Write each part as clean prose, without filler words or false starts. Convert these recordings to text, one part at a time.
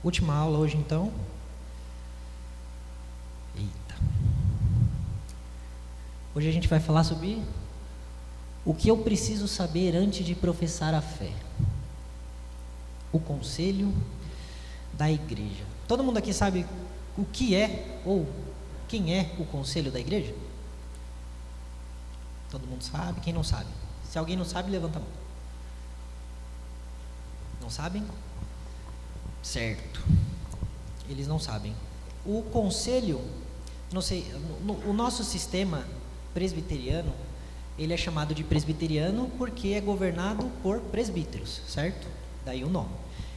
Última aula hoje, então. Eita. Hoje a gente vai falar sobre o que eu preciso saber antes de professar a fé. O conselho da igreja. Todo mundo aqui sabe o que é ou quem é o conselho da igreja? Todo mundo sabe? Quem não sabe? Se alguém não sabe, levanta a mão. Não sabem? Certo. Eles não sabem. O conselho, não sei, o nosso sistema presbiteriano, ele é chamado de presbiteriano porque é governado por presbíteros, certo? Daí o nome.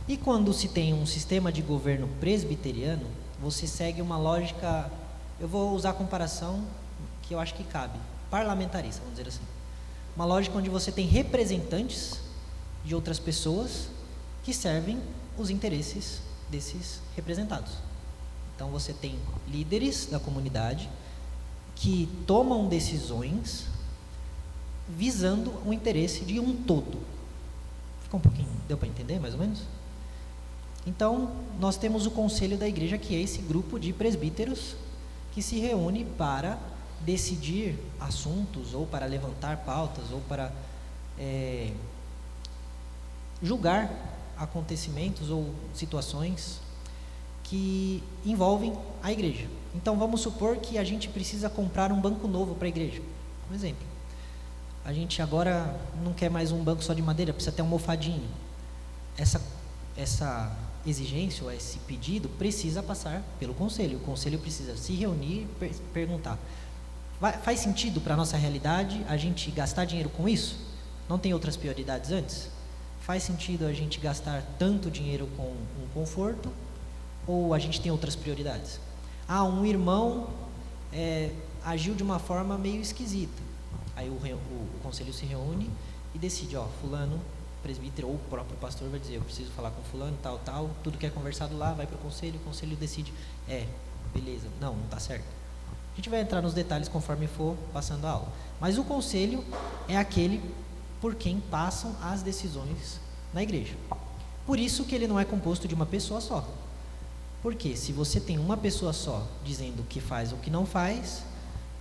E quando se tem um sistema de governo presbiteriano, você segue uma lógica, eu vou usar a comparação que eu acho que cabe, parlamentarista, vamos dizer assim. Uma lógica onde você tem representantes de outras pessoas que servem os interesses desses representados. Então você tem líderes da comunidade que tomam decisões visando o interesse de um todo. Ficou um pouquinho, deu para entender mais ou menos? Então, nós temos o conselho da igreja, que é esse grupo de presbíteros que se reúne para decidir assuntos, ou para levantar pautas, ou para julgar acontecimentos ou situações que envolvem a igreja. Então, vamos supor que a gente precisa comprar um banco novo para a igreja. Um exemplo. A gente agora não quer mais um banco só de madeira, precisa ter um almofadinho. Essa exigência ou esse pedido precisa passar pelo conselho. O conselho precisa se reunir e perguntar: faz sentido para a nossa realidade a gente gastar dinheiro com isso? Não tem outras prioridades antes? Faz sentido a gente gastar tanto dinheiro com um conforto? Ou a gente tem outras prioridades? Um irmão agiu de uma forma meio esquisita. Aí o conselho se reúne e decide, fulano, presbítero ou o próprio pastor vai dizer: eu preciso falar com fulano, tal, tudo que é conversado lá vai para o conselho decide, beleza, não está certo. A gente vai entrar nos detalhes conforme for passando a aula. Mas o conselho é aquele por quem passam as decisões na igreja. Por isso que ele não é composto de uma pessoa só. Porque se você tem uma pessoa só dizendo o que faz ou o que não faz,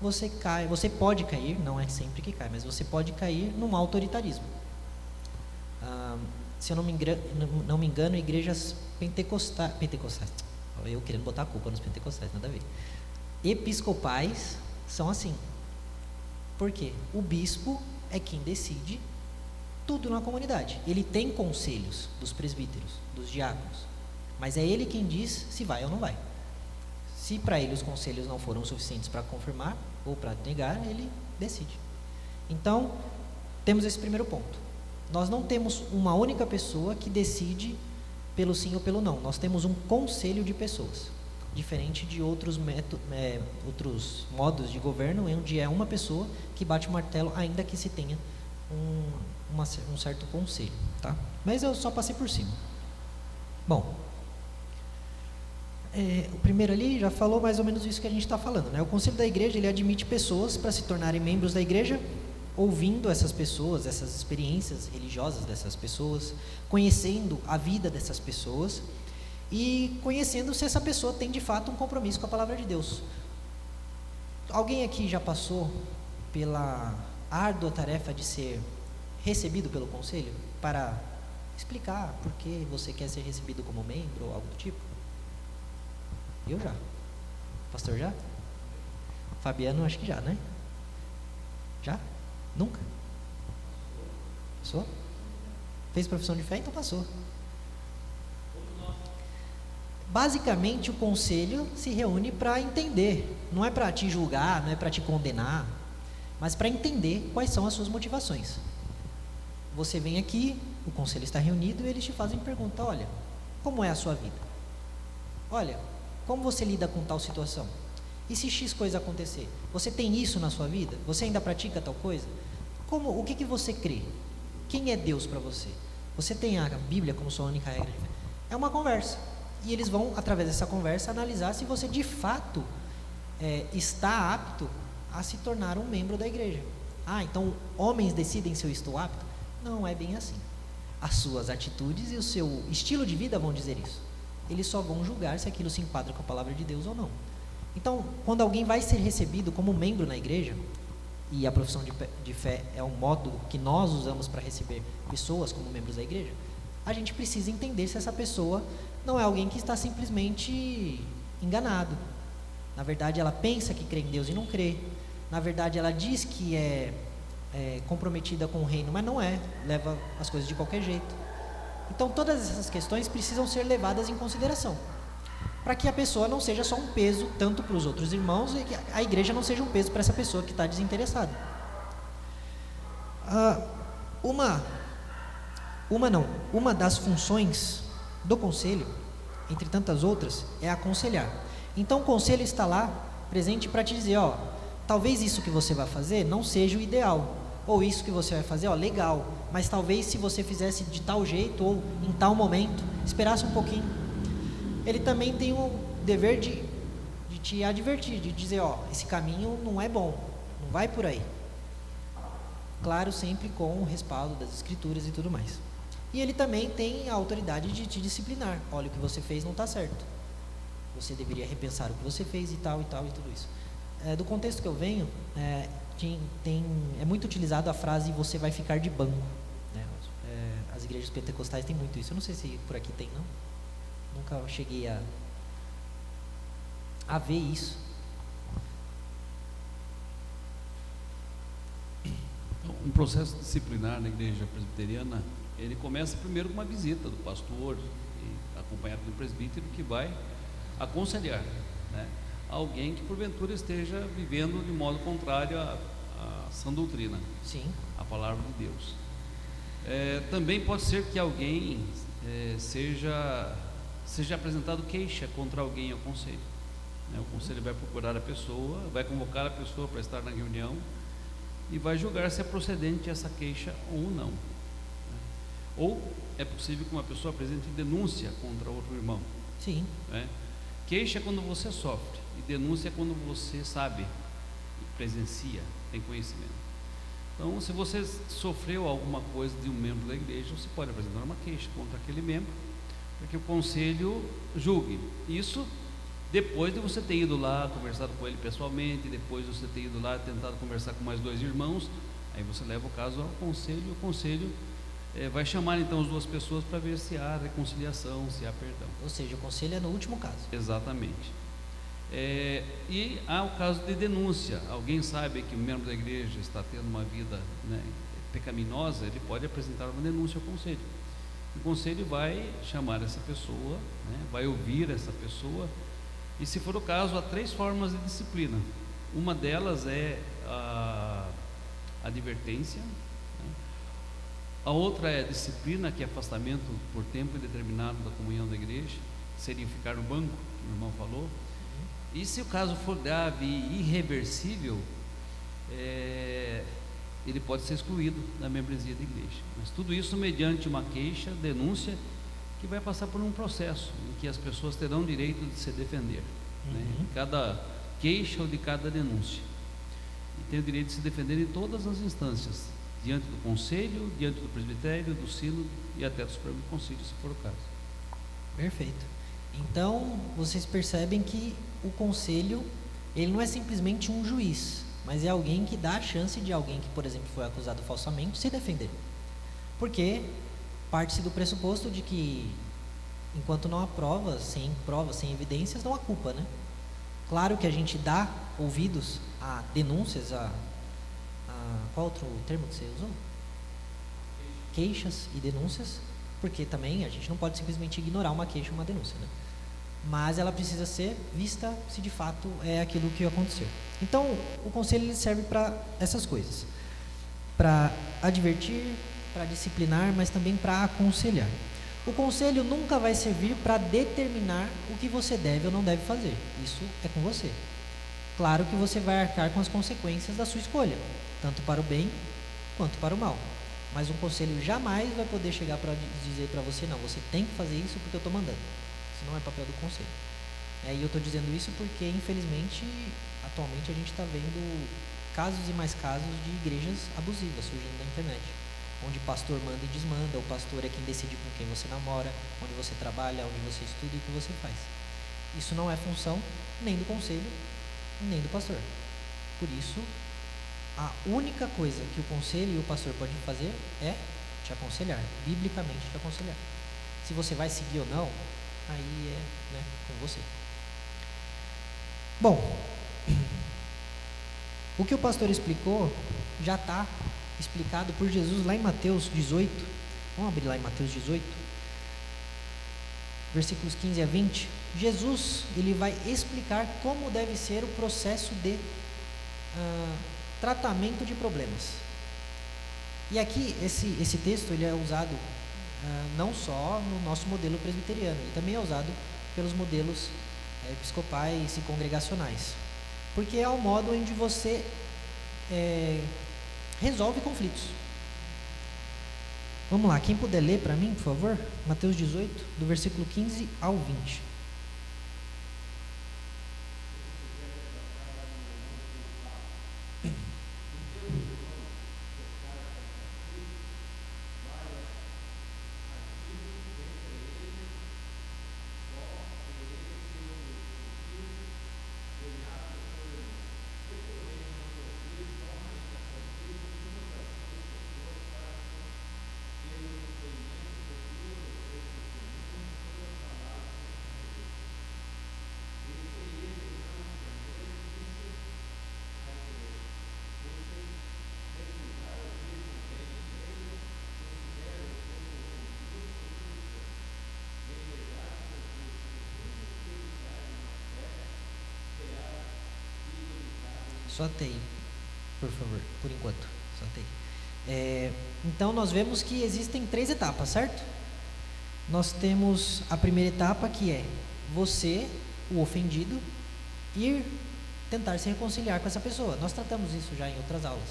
você pode cair, não é sempre que cai, mas você pode cair num autoritarismo. Se eu não me engano, igrejas pentecostais, eu querendo botar a culpa nos pentecostais, nada a ver. Episcopais são assim. Por quê? O bispo é quem decide tudo na comunidade. Ele tem conselhos dos presbíteros, dos diáconos, mas é ele quem diz se vai ou não vai. Se para ele os conselhos não foram suficientes para confirmar ou para negar, ele decide. Então, temos esse primeiro ponto. Nós não temos uma única pessoa que decide pelo sim ou pelo não. Nós temos um conselho de pessoas, diferente de outros modos de governo, onde é uma pessoa que bate o martelo, ainda que se tenha um certo conselho, tá? Mas eu só passei por cima. Bom, o primeiro ali já falou mais ou menos isso que a gente está falando, né? O conselho da igreja, ele admite pessoas para se tornarem membros da igreja, ouvindo essas pessoas, essas experiências religiosas dessas pessoas, conhecendo a vida dessas pessoas e conhecendo se essa pessoa tem de fato um compromisso com a palavra de Deus. Alguém aqui já passou pela árdua tarefa de ser recebido pelo conselho para explicar por que você quer ser recebido como membro ou algo do tipo? Eu já. Pastor já? Fabiano, acho que já, né? Já? Nunca? Passou? Fez profissão de fé, então passou. Basicamente, o conselho se reúne para entender. Não é para te julgar, não é para te condenar, mas para entender quais são as suas motivações. Você vem aqui, o conselho está reunido e eles te fazem pergunta: olha, como é a sua vida? Olha, como você lida com tal situação? E se X coisa acontecer? Você tem isso na sua vida? Você ainda pratica tal coisa? O que você crê? Quem é Deus para você? Você tem a Bíblia como sua única regra de fé? É uma conversa. E eles vão, através dessa conversa, analisar se você de fato está apto a se tornar um membro da igreja. Então homens decidem se eu estou apto? Não é bem assim. As suas atitudes e o seu estilo de vida vão dizer isso. eles só vão julgar se aquilo se enquadra com a palavra de Deus ou não. Então, quando alguém vai ser recebido como membro na igreja, e a profissão de fé é um modo que nós usamos para receber pessoas como membros da igreja, a gente precisa entender se essa pessoa não é alguém que está simplesmente enganado. Na verdade, ela pensa que crê em Deus e não crê. Na verdade, ela diz que é comprometida com o reino, mas não é, leva as coisas de qualquer jeito. Então, todas essas questões precisam ser levadas em consideração, para que a pessoa não seja só um peso tanto para os outros irmãos e que a igreja não seja um peso para essa pessoa que está desinteressada. Uma das funções do conselho, entre tantas outras, é aconselhar. Então, o conselho está lá presente para te dizer, ó, talvez isso que você vai fazer não seja o ideal, ou isso que você vai fazer, ó, legal, mas talvez se você fizesse de tal jeito ou em tal momento, esperasse um pouquinho. Ele também tem o dever de te advertir, de dizer, ó, esse caminho não é bom, não vai por aí. Claro, sempre com o respaldo das escrituras e tudo mais. E ele também tem a autoridade de te disciplinar. Olha, o que você fez não está certo. Você deveria repensar o que você fez e tal e tudo isso. Do contexto que eu venho, é muito utilizado a frase você vai ficar de banco, né? As igrejas pentecostais têm muito isso. Eu não sei se por aqui tem, não. Nunca cheguei a ver isso. Um processo disciplinar na igreja presbiteriana, ele começa primeiro com uma visita do pastor, acompanhado do presbítero, que vai aconselhar, né, alguém que porventura esteja vivendo de modo contrário à sã doutrina, Sim. à palavra de Deus. Também pode ser que alguém seja apresentado queixa contra alguém ao conselho, né? O conselho vai procurar a pessoa, vai convocar a pessoa para estar na reunião e vai julgar se é procedente essa queixa ou não, né? Ou é possível que uma pessoa apresente denúncia contra outro irmão. Sim. Né? Queixa é quando você sofre, e denúncia é quando você sabe, presencia, tem conhecimento. Então, se você sofreu alguma coisa de um membro da igreja, você pode apresentar uma queixa contra aquele membro, para que o conselho julgue. Isso depois de você ter ido lá, conversado com ele pessoalmente, depois de você ter ido lá, tentado conversar com mais dois irmãos, aí você leva o caso ao conselho, e o conselho vai chamar então as duas pessoas para ver se há reconciliação, se há perdão. Ou seja, o conselho é no último caso. Exatamente. E há o caso de denúncia. Alguém sabe que um membro da igreja está tendo uma vida, né, pecaminosa, ele pode apresentar uma denúncia ao conselho. O conselho vai chamar essa pessoa, né, vai ouvir essa pessoa, e se for o caso, há 3 formas de disciplina. Uma delas é a advertência, né? A outra é a disciplina, que é afastamento por tempo indeterminado da comunhão da igreja, seria ficar no banco, que o irmão falou. E se o caso for grave e irreversível, ele pode ser excluído da membresia da igreja. Mas tudo isso mediante uma queixa, denúncia, que vai passar por um processo em que as pessoas terão direito de se defender, né, de cada queixa ou de cada denúncia. E tem o direito de se defender em todas as instâncias, diante do conselho, diante do presbitério, do sínodo e até do Supremo Conselho, se for o caso. Perfeito. Então, vocês percebem que o conselho, ele não é simplesmente um juiz, mas é alguém que dá a chance de alguém que, por exemplo, foi acusado falsamente, se defender. Porque parte-se do pressuposto de que, enquanto não há provas, sem evidências, não há culpa, né? Claro que a gente dá ouvidos a denúncias, qual outro termo que você usou? Queixas e denúncias, porque também a gente não pode simplesmente ignorar uma queixa ou uma denúncia, né? Mas ela precisa ser vista se de fato é aquilo que aconteceu. Então, o conselho ele serve para essas coisas, para advertir, para disciplinar, mas também para aconselhar. O conselho nunca vai servir para determinar o que você deve ou não deve fazer. Isso é com você. Claro que você vai arcar com as consequências da sua escolha, tanto para o bem quanto para o mal. Mas um conselho jamais vai poder chegar para dizer para você, não, você tem que fazer isso porque eu estou mandando. Isso não é papel do conselho. E eu estou dizendo isso porque, infelizmente, atualmente a gente está vendo casos e mais casos de igrejas abusivas surgindo na internet. onde pastor manda e desmanda, o pastor é quem decide com quem você namora, onde você trabalha, onde você estuda e o que você faz. Isso não é função nem do conselho, nem do pastor. Por isso, a única coisa que o conselho e o pastor podem fazer é te aconselhar, biblicamente te aconselhar. Se você vai seguir ou não, aí é, com você. Bom, o que o pastor explicou já está explicado por Jesus lá em Mateus 18. Vamos abrir lá em Mateus 18, versículos 15 a 20. Jesus, ele vai explicar como deve ser o processo de tratamento de problemas. E aqui, esse texto, ele é usado não só no nosso modelo presbiteriano, ele também é usado pelos modelos episcopais e congregacionais, porque é o modo onde você resolve conflitos. Vamos lá, quem puder ler para mim, por favor, Mateus 18, do versículo 15 ao 20. Só TI, por favor, por enquanto, só TI. Então nós vemos que existem 3 etapas, certo? Nós temos a primeira etapa, que é você, o ofendido, ir tentar se reconciliar com essa pessoa. Nós tratamos isso já em outras aulas.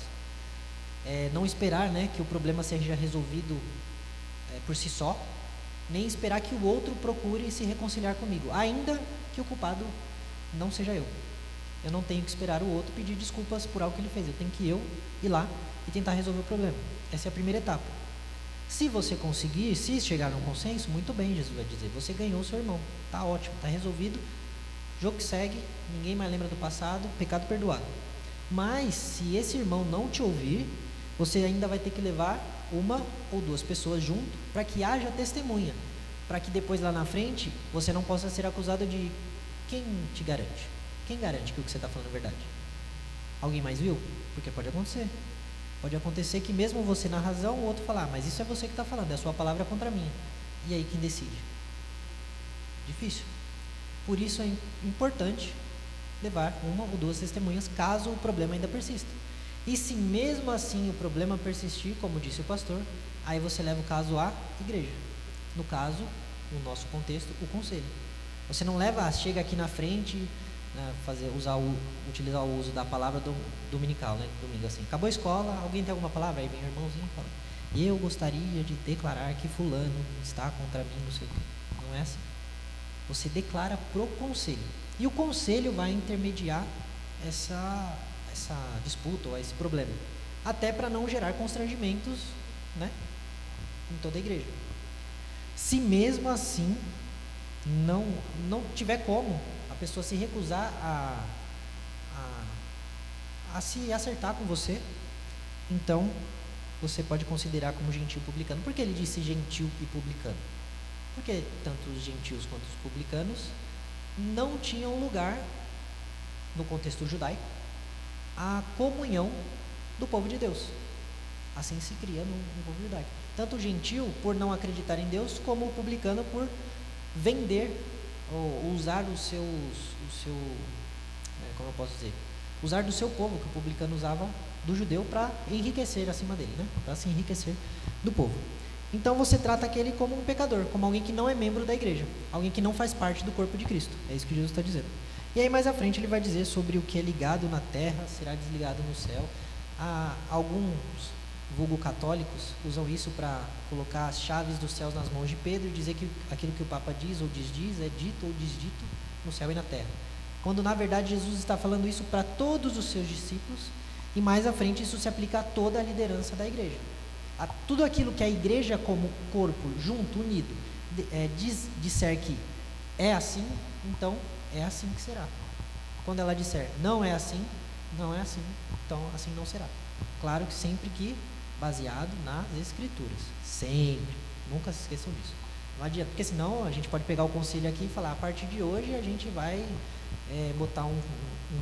Não esperar, que o problema seja resolvido por si só, nem esperar que o outro procure se reconciliar comigo, ainda que o culpado não seja eu. Eu não tenho que esperar o outro pedir desculpas por algo que ele fez. Eu tenho que ir lá e tentar resolver o problema. Essa é a primeira etapa. Se você conseguir, se chegar a um consenso, muito bem, Jesus vai dizer, você ganhou o seu irmão. Está ótimo, está resolvido. Jogo que segue, ninguém mais lembra do passado, pecado perdoado. Mas, se esse irmão não te ouvir, você ainda vai ter que levar 1 ou 2 pessoas junto, para que haja testemunha. Para que depois, lá na frente, você não possa ser acusado de... Quem te garante? Quem garante que o que você está falando é verdade? Alguém mais viu? Porque pode acontecer. Pode acontecer que mesmo você na razão, o outro falar, mas isso é você que está falando, é a sua palavra contra a minha. E aí quem decide? Difícil. Por isso é importante levar 1 ou 2 testemunhas, caso o problema ainda persista. E se mesmo assim o problema persistir, como disse o pastor, aí você leva o caso à igreja. No caso, no nosso contexto, o conselho. Você não leva, chega aqui na frente... utilizar o uso da palavra dominical, domingo assim, acabou a escola, alguém tem alguma palavra? Aí vem o irmãozinho e fala, eu gostaria de declarar que fulano está contra mim, não sei o que. Não é assim. Você declara pro conselho, e o conselho vai intermediar essa disputa ou esse problema, até para não gerar constrangimentos, em toda a igreja. Se mesmo assim não tiver como a pessoa se recusar a se acertar com você, então você pode considerar como gentil publicano. Por que ele disse gentil e publicano? Porque tanto os gentios quanto os publicanos não tinham lugar, no contexto judaico, a comunhão do povo de Deus. Assim se cria no povo judaico. Tanto o gentil por não acreditar em Deus, como o publicano por vender ou usar como eu posso dizer, usar do seu povo, que o publicano usava do judeu para enriquecer acima dele, para se enriquecer do povo. Então você trata aquele como um pecador, como alguém que não é membro da igreja, alguém que não faz parte do corpo de Cristo. É isso que Jesus está dizendo. E aí mais à frente ele vai dizer sobre o que é ligado na terra será desligado no céu. Alguns vulgo católicos usam isso para colocar as chaves dos céus nas mãos de Pedro e dizer que aquilo que o Papa diz ou desdiz é dito ou desdito no céu e na terra, quando na verdade Jesus está falando isso para todos os seus discípulos, e mais à frente isso se aplica a toda a liderança da igreja. Tudo aquilo que a igreja como corpo, junto, unido, disser que é assim, então é assim que será. Quando ela disser não é assim, então assim não será. Claro que sempre que baseado nas escrituras, sempre, nunca se esqueçam disso. Não adianta, porque senão a gente pode pegar o conselho aqui e falar, a partir de hoje a gente vai botar um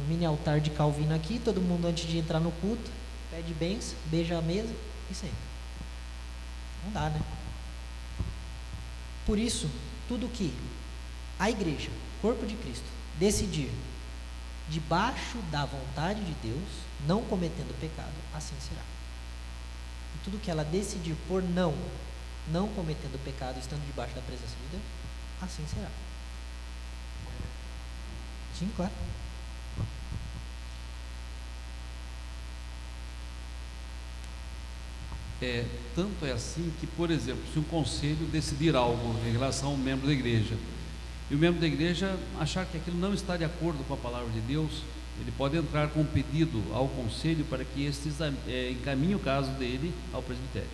mini altar de Calvino aqui, todo mundo antes de entrar no culto, pede bênção, beija a mesa e senta. Não dá, né? Por isso, tudo que a igreja, corpo de Cristo, decidir debaixo da vontade de Deus, não cometendo pecado, assim será. E tudo que ela decidir por não cometendo pecado, estando debaixo da presença de Deus, assim será. Sim, claro. Tanto é assim que, por exemplo, se um conselho decidir algo em relação ao membro da igreja, e o membro da igreja achar que aquilo não está de acordo com a palavra de Deus, ele pode entrar com um pedido ao conselho para que este encaminhe o caso dele ao presbitério.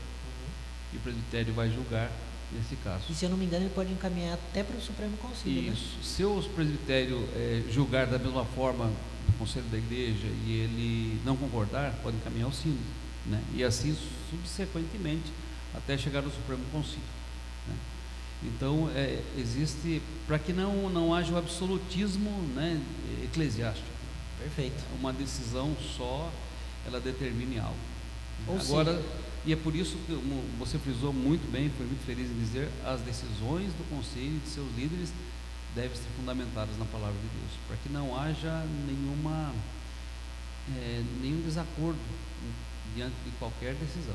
E o presbitério vai julgar nesse caso. E se eu não me engano, ele pode encaminhar até para o Supremo Conselho. Isso. Né? Se o presbitério julgar da mesma forma do conselho da igreja e ele não concordar, pode encaminhar ao sínodo, né? E assim subsequentemente até chegar ao Supremo Conselho, né? Então existe, para que não haja o absolutismo, né, eclesiástico. Perfeito. Uma decisão só, ela determine algo. Agora, e é por isso que você frisou muito bem, foi muito feliz em dizer, as decisões do conselho e de seus líderes devem ser fundamentadas na palavra de Deus, para que não haja nenhum desacordo diante de qualquer decisão.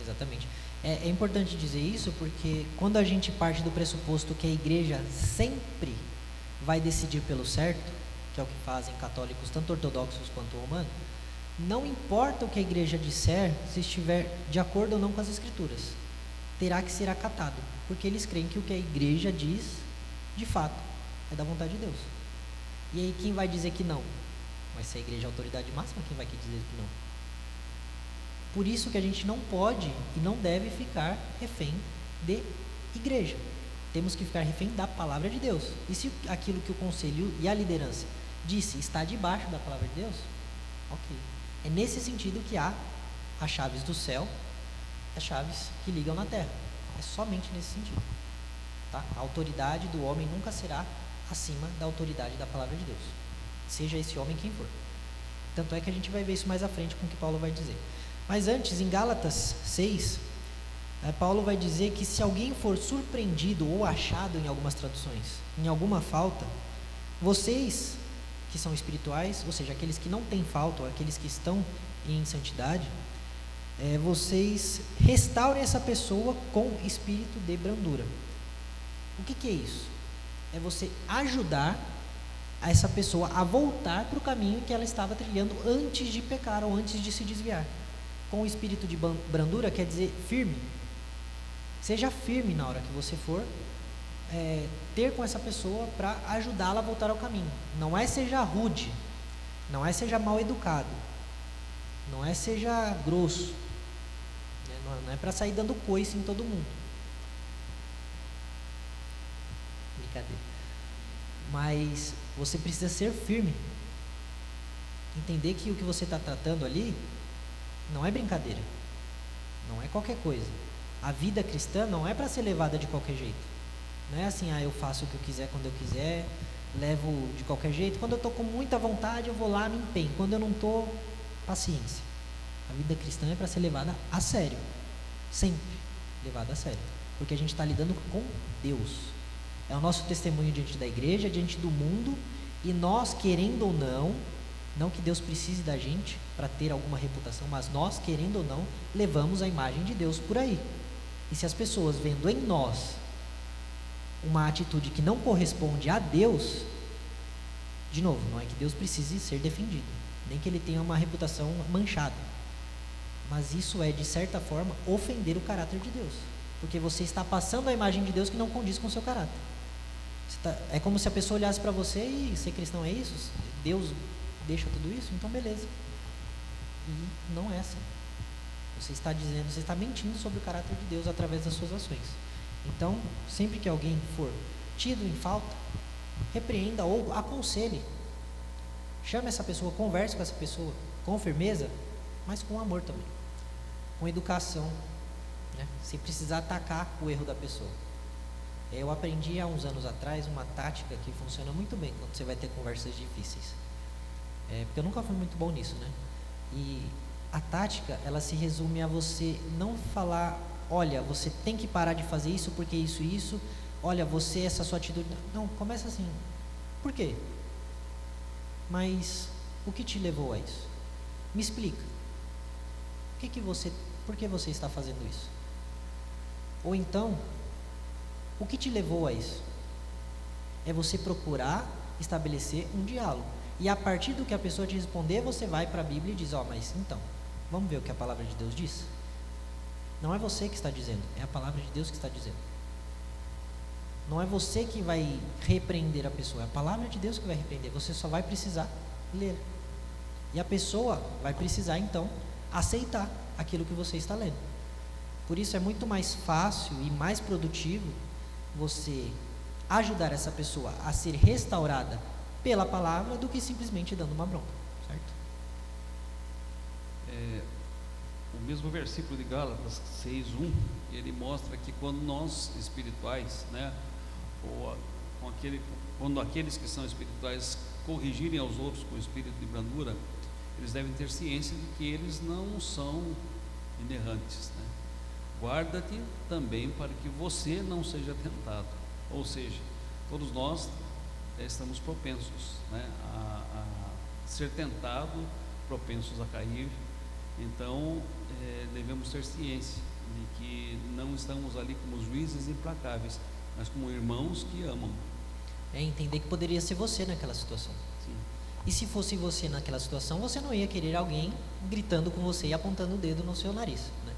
Exatamente. É importante dizer isso porque quando a gente parte do pressuposto que a igreja sempre vai decidir pelo certo, que é o que fazem católicos, tanto ortodoxos quanto romanos, não importa o que a igreja disser, se estiver de acordo ou não com as escrituras, terá que ser acatado, porque eles creem que o que a igreja diz, de fato, é da vontade de Deus. E aí quem vai dizer que não? Vai ser a igreja a autoridade máxima, quem vai dizer que não? Por isso que a gente não pode e não deve ficar refém de igreja. Temos que ficar refém da palavra de Deus. E se aquilo que o conselho e a liderança disse está debaixo da palavra de Deus, ok. É nesse sentido que há as chaves do céu, as chaves que ligam na terra. É somente nesse sentido. Tá? A autoridade do homem nunca será acima da autoridade da palavra de Deus. Seja esse homem quem for. Tanto é que a gente vai ver isso mais à frente com o que Paulo vai dizer. Mas antes, em Gálatas 6, Paulo vai dizer que se alguém for surpreendido ou achado em algumas traduções, em alguma falta, vocês que são espirituais, ou seja, aqueles que não têm falta, ou aqueles que estão em santidade, vocês restaurem essa pessoa com espírito de brandura. O que é isso? É você ajudar essa pessoa a voltar para o caminho que ela estava trilhando antes de pecar ou antes de se desviar. Com o espírito de brandura quer dizer firme. Seja firme na hora que você for ter com essa pessoa para ajudá-la a voltar ao caminho. Não é seja rude, não é seja mal educado, não é seja grosso, né? Não é para sair dando coice em todo mundo. Brincadeira. Mas você precisa ser firme. Entender que o que você está tratando ali não é brincadeira, não é qualquer coisa. A vida cristã não é para ser levada de qualquer jeito. Não é assim, eu faço o que eu quiser quando eu quiser, levo de qualquer jeito. Quando eu estou com muita vontade, eu vou lá, me empenho. Quando eu não estou, paciência. A vida cristã é para ser levada a sério, sempre levada a sério, porque a gente está lidando com Deus. É o nosso testemunho diante da igreja, diante do mundo, e nós, querendo ou não que Deus precise da gente para ter alguma reputação, mas nós, querendo ou não, levamos a imagem de Deus por aí. E se as pessoas vendo em nós uma atitude que não corresponde a Deus, de novo, não é que Deus precise ser defendido, nem que ele tenha uma reputação manchada, mas isso é, de certa forma, ofender o caráter de Deus, porque você está passando a imagem de Deus que não condiz com o seu caráter. É como se a pessoa olhasse para você e ser cristão é isso? Deus deixa tudo isso? Então beleza. E não é assim. Você está dizendo, você está mentindo sobre o caráter de Deus através das suas ações. Então, sempre que alguém for tido em falta, repreenda ou aconselhe. Chame essa pessoa, converse com essa pessoa com firmeza, mas com amor também, com educação, né? Sem precisar atacar o erro da pessoa. Eu aprendi há uns anos atrás uma tática que funciona muito bem quando você vai ter conversas difíceis. Porque eu nunca fui muito bom nisso, né? E a tática, ela se resume a você não falar, olha, você tem que parar de fazer isso porque isso e isso, olha, você, essa sua atitude. Não, começa assim. Por quê? Mas o que te levou a isso? Me explica. Por que você está fazendo isso? Ou então, o que te levou a isso? É você procurar estabelecer um diálogo. E a partir do que a pessoa te responder, você vai para a Bíblia e diz, mas então, vamos ver o que a palavra de Deus diz? Não é você que está dizendo, é a palavra de Deus que está dizendo. Não é você que vai repreender a pessoa, é a palavra de Deus que vai repreender. Você só vai precisar ler. E a pessoa vai precisar, então, aceitar aquilo que você está lendo. Por isso é muito mais fácil e mais produtivo você ajudar essa pessoa a ser restaurada pela palavra do que simplesmente dando uma bronca, certo? O mesmo versículo de Gálatas 6:1, ele mostra que quando nós espirituais, né, quando aqueles que são espirituais corrigirem aos outros com o espírito de brandura, eles devem ter ciência de que eles não são inerrantes, né? Guarda-te também para que você não seja tentado. Ou seja, todos nós estamos propensos, né, a ser tentado, propensos a cair. Então devemos ter ciência de que não estamos ali como juízes implacáveis, mas como irmãos que amam. Entender que poderia ser você naquela situação. Sim. E se fosse você naquela situação, você não ia querer alguém gritando com você e apontando o dedo no seu nariz, né?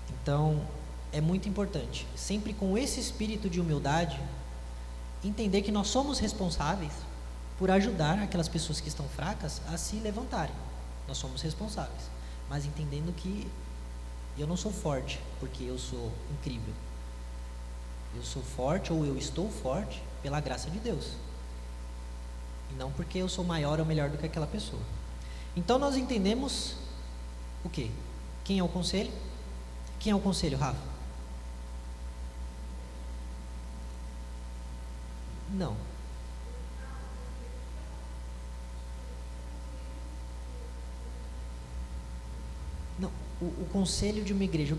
Então, é muito importante, sempre com esse espírito de humildade, entender que nós somos responsáveis por ajudar aquelas pessoas que estão fracas a se levantarem. Nós somos responsáveis, mas entendendo que eu não sou forte porque eu sou incrível. Eu sou forte, ou eu estou forte pela graça de Deus, e não porque eu sou maior ou melhor do que aquela pessoa. Então nós entendemos o quê? Quem é o conselho? Quem é o conselho, Rafa? Não. Não. O conselho de uma igreja,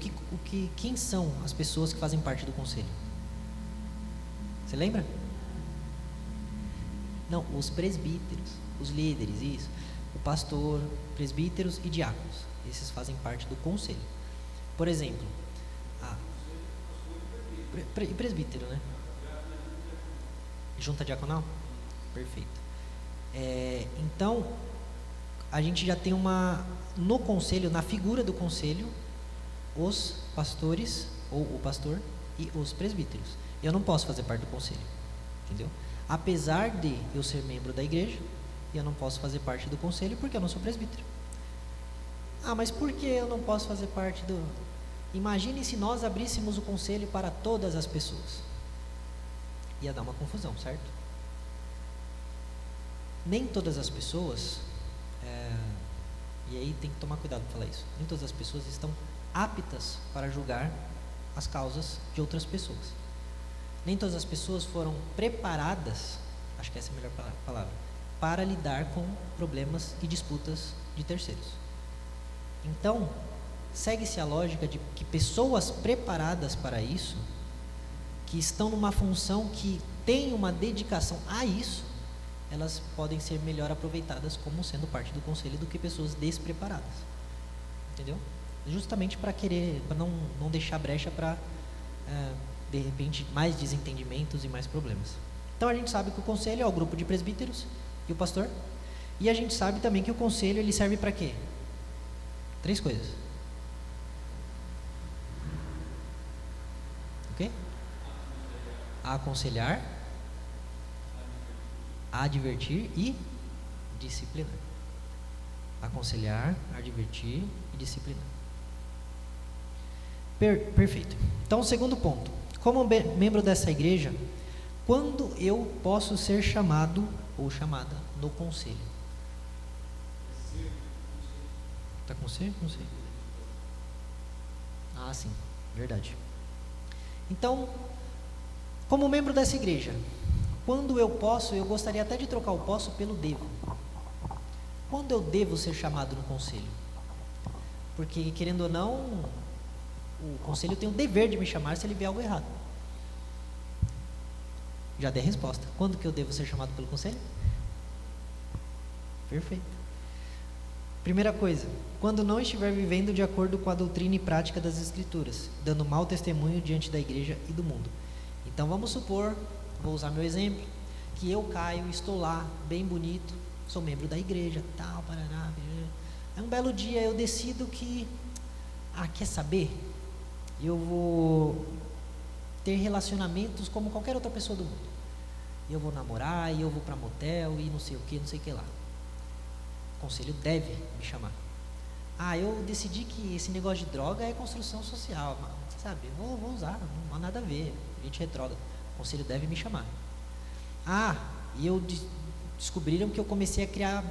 quem são as pessoas que fazem parte do conselho? Você lembra? Não, os presbíteros, os líderes, isso. O pastor, presbíteros e diáconos. Esses fazem parte do conselho. Por exemplo, presbítero, né? Junta diaconal? Perfeito. Então, a gente já tem no conselho, na figura do conselho, os pastores, ou o pastor e os presbíteros. Eu não posso fazer parte do conselho, entendeu? Apesar de eu ser membro da igreja, eu não posso fazer parte do conselho porque eu não sou presbítero. Mas por que eu não posso fazer parte do... Imagine se nós abríssemos o conselho para todas as pessoas. Ia dar uma confusão, certo? Nem todas as pessoas, e aí tem que tomar cuidado para falar isso, nem todas as pessoas estão aptas para julgar as causas de outras pessoas. Nem todas as pessoas foram preparadas, acho que essa é a melhor palavra, para lidar com problemas e disputas de terceiros. Então, segue-se a lógica de que pessoas preparadas para isso, que estão numa função que tem uma dedicação a isso, elas podem ser melhor aproveitadas como sendo parte do conselho do que pessoas despreparadas. Entendeu? Justamente para não deixar brecha para, de repente, mais desentendimentos e mais problemas. Então a gente sabe que o conselho é o grupo de presbíteros e o pastor. E a gente sabe também que o conselho ele serve para quê? 3 coisas. O quê? Aconselhar, advertir e disciplinar. Aconselhar, advertir e disciplinar. Perfeito. Então, o segundo ponto. Como membro dessa igreja, quando eu posso ser chamado ou chamada no conselho? Está com C? Não sei. Ah, sim. Verdade. Então, como membro dessa igreja, quando eu posso, eu gostaria até de trocar o posso pelo devo. Quando eu devo ser chamado no conselho? Porque, querendo ou não, o conselho tem o dever de me chamar se ele vê algo errado. Já dei a resposta. Quando que eu devo ser chamado pelo conselho? Perfeito. Primeira coisa, quando não estiver vivendo de acordo com a doutrina e prática das Escrituras, dando mau testemunho diante da igreja e do mundo. Então vamos supor, vou usar meu exemplo, que eu, Caio, estou lá, bem bonito, sou membro da igreja, tal, parará. É um belo dia, eu decido que, quer saber? Eu vou ter relacionamentos como qualquer outra pessoa do mundo. Eu vou namorar, eu vou para motel e não sei o que lá. O conselho deve me chamar. Eu decidi que esse negócio de droga é construção social, sabe? Vou usar, não há nada a ver, a gente retrógrada. O conselho deve me chamar. E descobriram que eu comecei a criar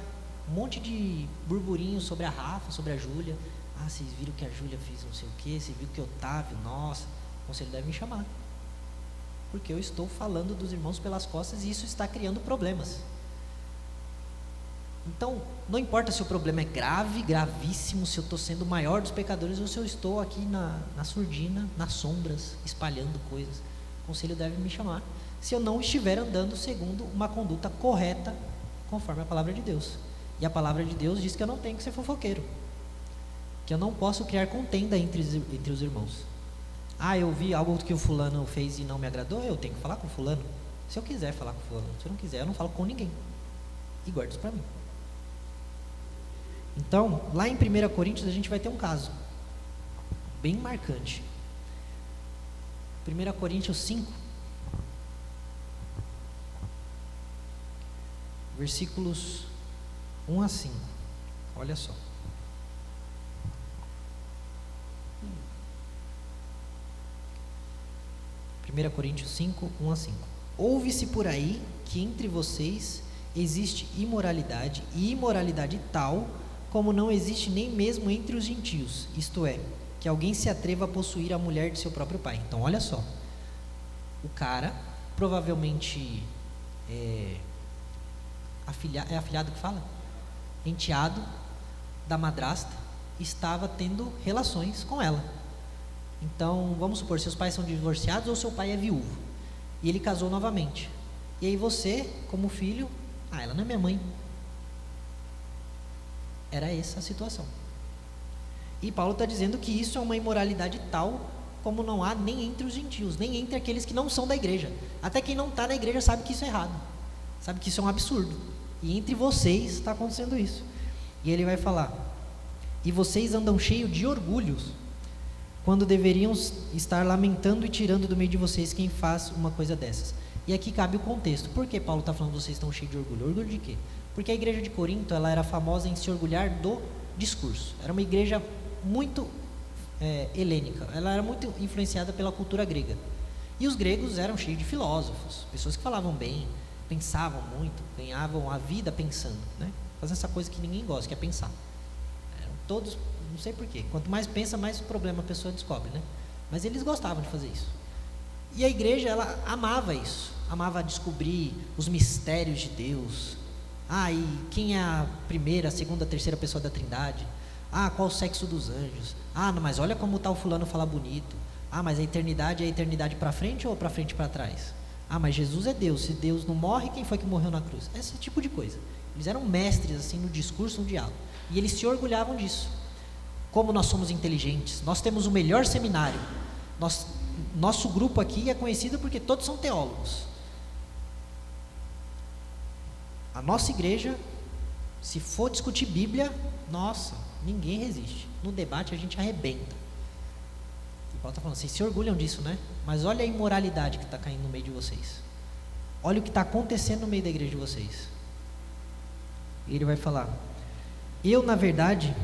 um monte de burburinho sobre a Rafa, sobre a Júlia. Vocês viram que a Júlia fez não sei o que, você viu que o Otávio, nossa, o conselho deve me chamar. Porque eu estou falando dos irmãos pelas costas e isso está criando problemas. Então, não importa se o problema é grave, gravíssimo, se eu estou sendo o maior dos pecadores ou se eu estou aqui na surdina, nas sombras, espalhando coisas. O conselho deve me chamar, se eu não estiver andando segundo uma conduta correta, conforme a palavra de Deus. E a palavra de Deus diz que eu não tenho que ser fofoqueiro, que eu não posso criar contenda entre os irmãos. Eu vi algo que o fulano fez e não me agradou, eu tenho que falar com o fulano. Se eu quiser falar com o fulano, se eu não quiser, eu não falo com ninguém. E guardo isso para mim. Então, lá em 1 Coríntios, a gente vai ter um caso bem marcante. 1 Coríntios 5, versículos 1 a 5. Olha só. Primeira Coríntios 5, 1 a 5. Ouve-se por aí que entre vocês existe imoralidade, e imoralidade tal como não existe nem mesmo entre os gentios, isto é, que alguém se atreva a possuir a mulher de seu próprio pai. Então, olha só, o cara, provavelmente afilhado que fala? Enteado da madrasta, estava tendo relações com ela. Então, vamos supor, seus pais são divorciados ou seu pai é viúvo, e ele casou novamente. E aí você, como filho, ela não é minha mãe. Era essa a situação. E Paulo está dizendo que isso é uma imoralidade tal como não há nem entre os gentios, nem entre aqueles que não são da igreja. Até quem não está na igreja sabe que isso é errado, sabe que isso é um absurdo. E entre vocês está acontecendo isso. E ele vai falar: e vocês andam cheios de orgulhos, quando deveriam estar lamentando e tirando do meio de vocês quem faz uma coisa dessas. E aqui cabe o contexto. Por que Paulo está falando que vocês estão cheios de orgulho? Orgulho de quê? Porque a igreja de Corinto, ela era famosa em se orgulhar do discurso. Era uma igreja muito helênica. Ela era muito influenciada pela cultura grega. E os gregos eram cheios de filósofos, pessoas que falavam bem, pensavam muito, ganhavam a vida pensando, né? Fazendo essa coisa que ninguém gosta, que é pensar. Eram todos, não sei porquê, quanto mais pensa, mais problema a pessoa descobre, né? Mas eles gostavam de fazer isso. E a igreja, ela amava isso, amava descobrir os mistérios de Deus. E quem é a primeira, a segunda, a terceira pessoa da Trindade? Qual o sexo dos anjos? Não, mas olha como tal fulano fala bonito. Mas a eternidade é a eternidade para frente ou para frente para trás? Mas Jesus é Deus, se Deus não morre, quem foi que morreu na cruz? Esse tipo de coisa. Eles eram mestres assim no discurso, no diálogo. E eles se orgulhavam disso. Como nós somos inteligentes, nós temos o melhor seminário. Nosso grupo aqui é conhecido porque todos são teólogos. A nossa igreja, se for discutir Bíblia, nossa, ninguém resiste. No debate a gente arrebenta. E Paulo está falando, vocês se orgulham disso, né? Mas olha a imoralidade que está caindo no meio de vocês. Olha o que está acontecendo no meio da igreja de vocês. E ele vai falar: eu, na verdade,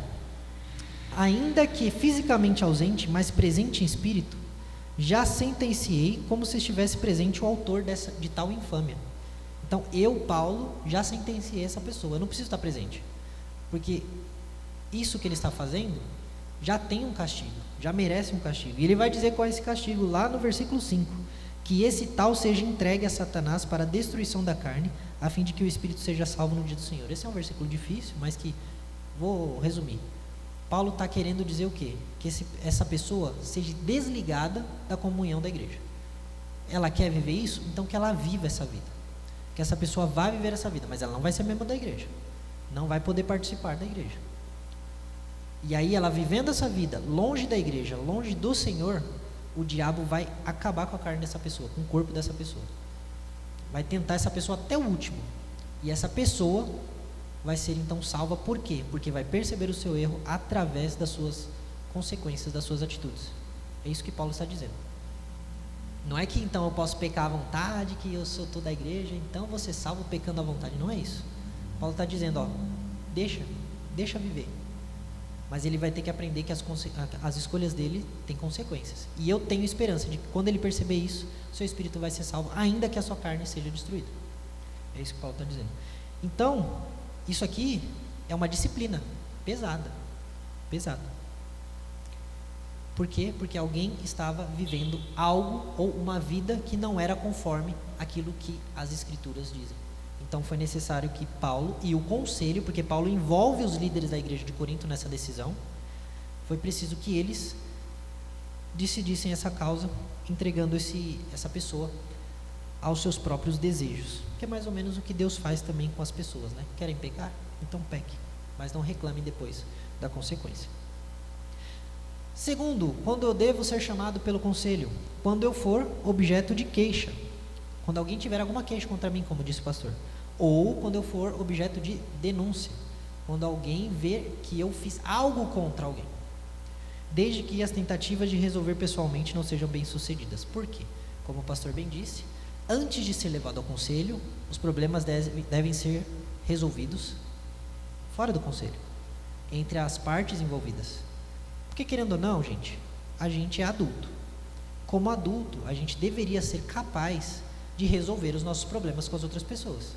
ainda que fisicamente ausente, mas presente em espírito, já sentenciei como se estivesse presente o autor de tal infâmia. Então, eu, Paulo, já sentenciei essa pessoa. Eu não preciso estar presente, porque isso que ele está fazendo já tem um castigo, já merece um castigo. E ele vai dizer qual é esse castigo lá no versículo 5: que esse tal seja entregue a Satanás para a destruição da carne, a fim de que o espírito seja salvo no dia do Senhor. Esse é um versículo difícil, mas que vou resumir. Paulo está querendo dizer o quê? Que essa pessoa seja desligada da comunhão da igreja. Ela quer viver isso? Então que ela viva essa vida. Que essa pessoa vá viver essa vida, mas ela não vai ser membro da igreja. Não vai poder participar da igreja. E aí ela vivendo essa vida, longe da igreja, longe do Senhor, o diabo vai acabar com a carne dessa pessoa, com o corpo dessa pessoa. Vai tentar essa pessoa até o último. E essa pessoa vai ser então salva. Por quê? Porque vai perceber o seu erro através das suas consequências, das suas atitudes. É isso que Paulo está dizendo. Não é que então eu posso pecar à vontade, que eu sou toda a igreja, então você salvo pecando à vontade. Não é isso. Paulo está dizendo, ó, deixa viver. Mas ele vai ter que aprender que as escolhas dele têm consequências. E eu tenho esperança de que quando ele perceber isso, seu espírito vai ser salvo, ainda que a sua carne seja destruída. É isso que Paulo está dizendo. Então, isso aqui é uma disciplina pesada. Por quê? Porque alguém estava vivendo algo ou uma vida que não era conforme aquilo que as Escrituras dizem. Então foi necessário que Paulo e o conselho, porque Paulo envolve os líderes da igreja de Corinto nessa decisão, foi preciso que eles decidissem essa causa, entregando essa pessoa aos seus próprios desejos, que é mais ou menos o que Deus faz também com as pessoas, né? Querem pecar? Então peque, mas não reclamem depois da consequência. Segundo, quando eu devo ser chamado pelo conselho? Quando eu for objeto de queixa. Quando alguém tiver alguma queixa contra mim, como disse o pastor. Ou quando eu for objeto de denúncia. Quando alguém ver que eu fiz algo contra alguém. Desde que as tentativas de resolver pessoalmente não sejam bem sucedidas. Por quê? Como o pastor bem disse, antes de ser levado ao conselho, os problemas devem ser resolvidos fora do conselho, entre as partes envolvidas. Porque querendo ou não, gente, a gente é adulto. Como adulto, a gente deveria ser capaz de resolver os nossos problemas com as outras pessoas.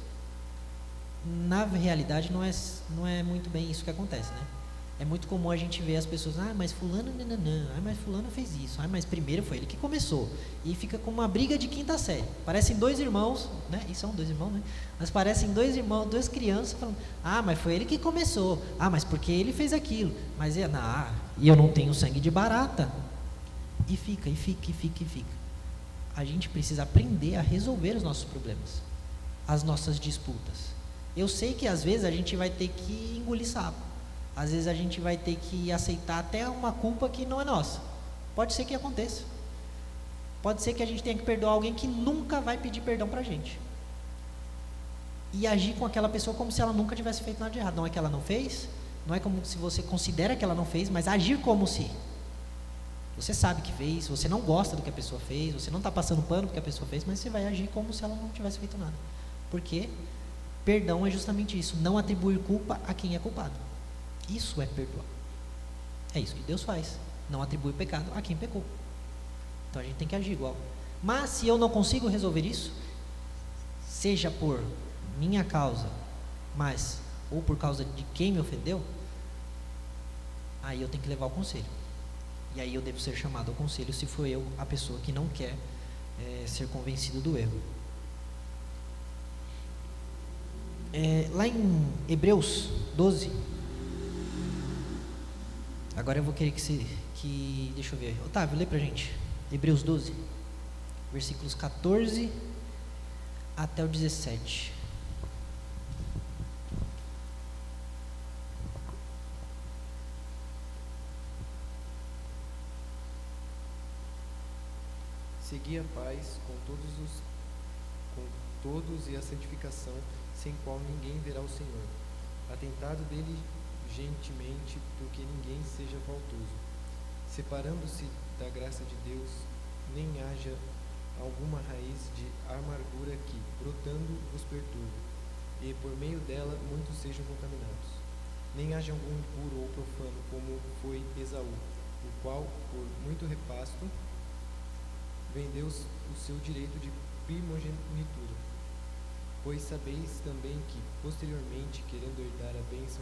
Na realidade, não é muito bem isso que acontece, né? É muito comum a gente ver as pessoas, mas fulano, mas fulano fez isso, mas primeiro foi ele que começou. E fica com uma briga de quinta série. Parecem dois irmãos, né? E são dois irmãos, né? Mas parecem dois irmãos, duas crianças falando, mas foi ele que começou. Mas porque ele fez aquilo. Mas e eu não tenho sangue de barata. E fica. A gente precisa aprender a resolver os nossos problemas, as nossas disputas. Eu sei que às vezes a gente vai ter que engolir sapo. Às vezes a gente vai ter que aceitar até uma culpa que não é nossa. Pode ser que aconteça. Pode ser que a gente tenha que perdoar alguém que nunca vai pedir perdão pra gente. E agir com aquela pessoa como se ela nunca tivesse feito nada de errado. Não é que ela não fez, não é como se você considera que ela não fez, mas agir como se. Você sabe que fez, você não gosta do que a pessoa fez, você não está passando pano porque a pessoa fez, mas você vai agir como se ela não tivesse feito nada. Porque perdão é justamente isso, não atribuir culpa a quem é culpado. Isso é perdoar. É isso que Deus faz, não atribui pecado a quem pecou. Então a gente tem que agir igual. Mas se eu não consigo resolver isso, seja por minha causa, ou por causa de quem me ofendeu, aí eu tenho que levar ao conselho. E aí eu devo ser chamado ao conselho se for eu a pessoa que não quer ser convencido do erro. Lá em Hebreus 12, agora eu vou querer deixa eu ver, Otávio, lê pra gente, Hebreus 12, versículos 14 até o 17. Segui a paz com todos e a santificação, sem qual ninguém verá o Senhor. Atentado diligentemente, porque ninguém seja faltoso, separando-se da graça de Deus, nem haja alguma raiz de amargura que, brotando, vos perturbe, e por meio dela muitos sejam contaminados. nem haja algum impuro ou profano, como foi Esaú, o qual, por muito repasto, vendeu o seu direito de primogenitura. Pois sabeis também que, posteriormente, querendo herdar a bênção,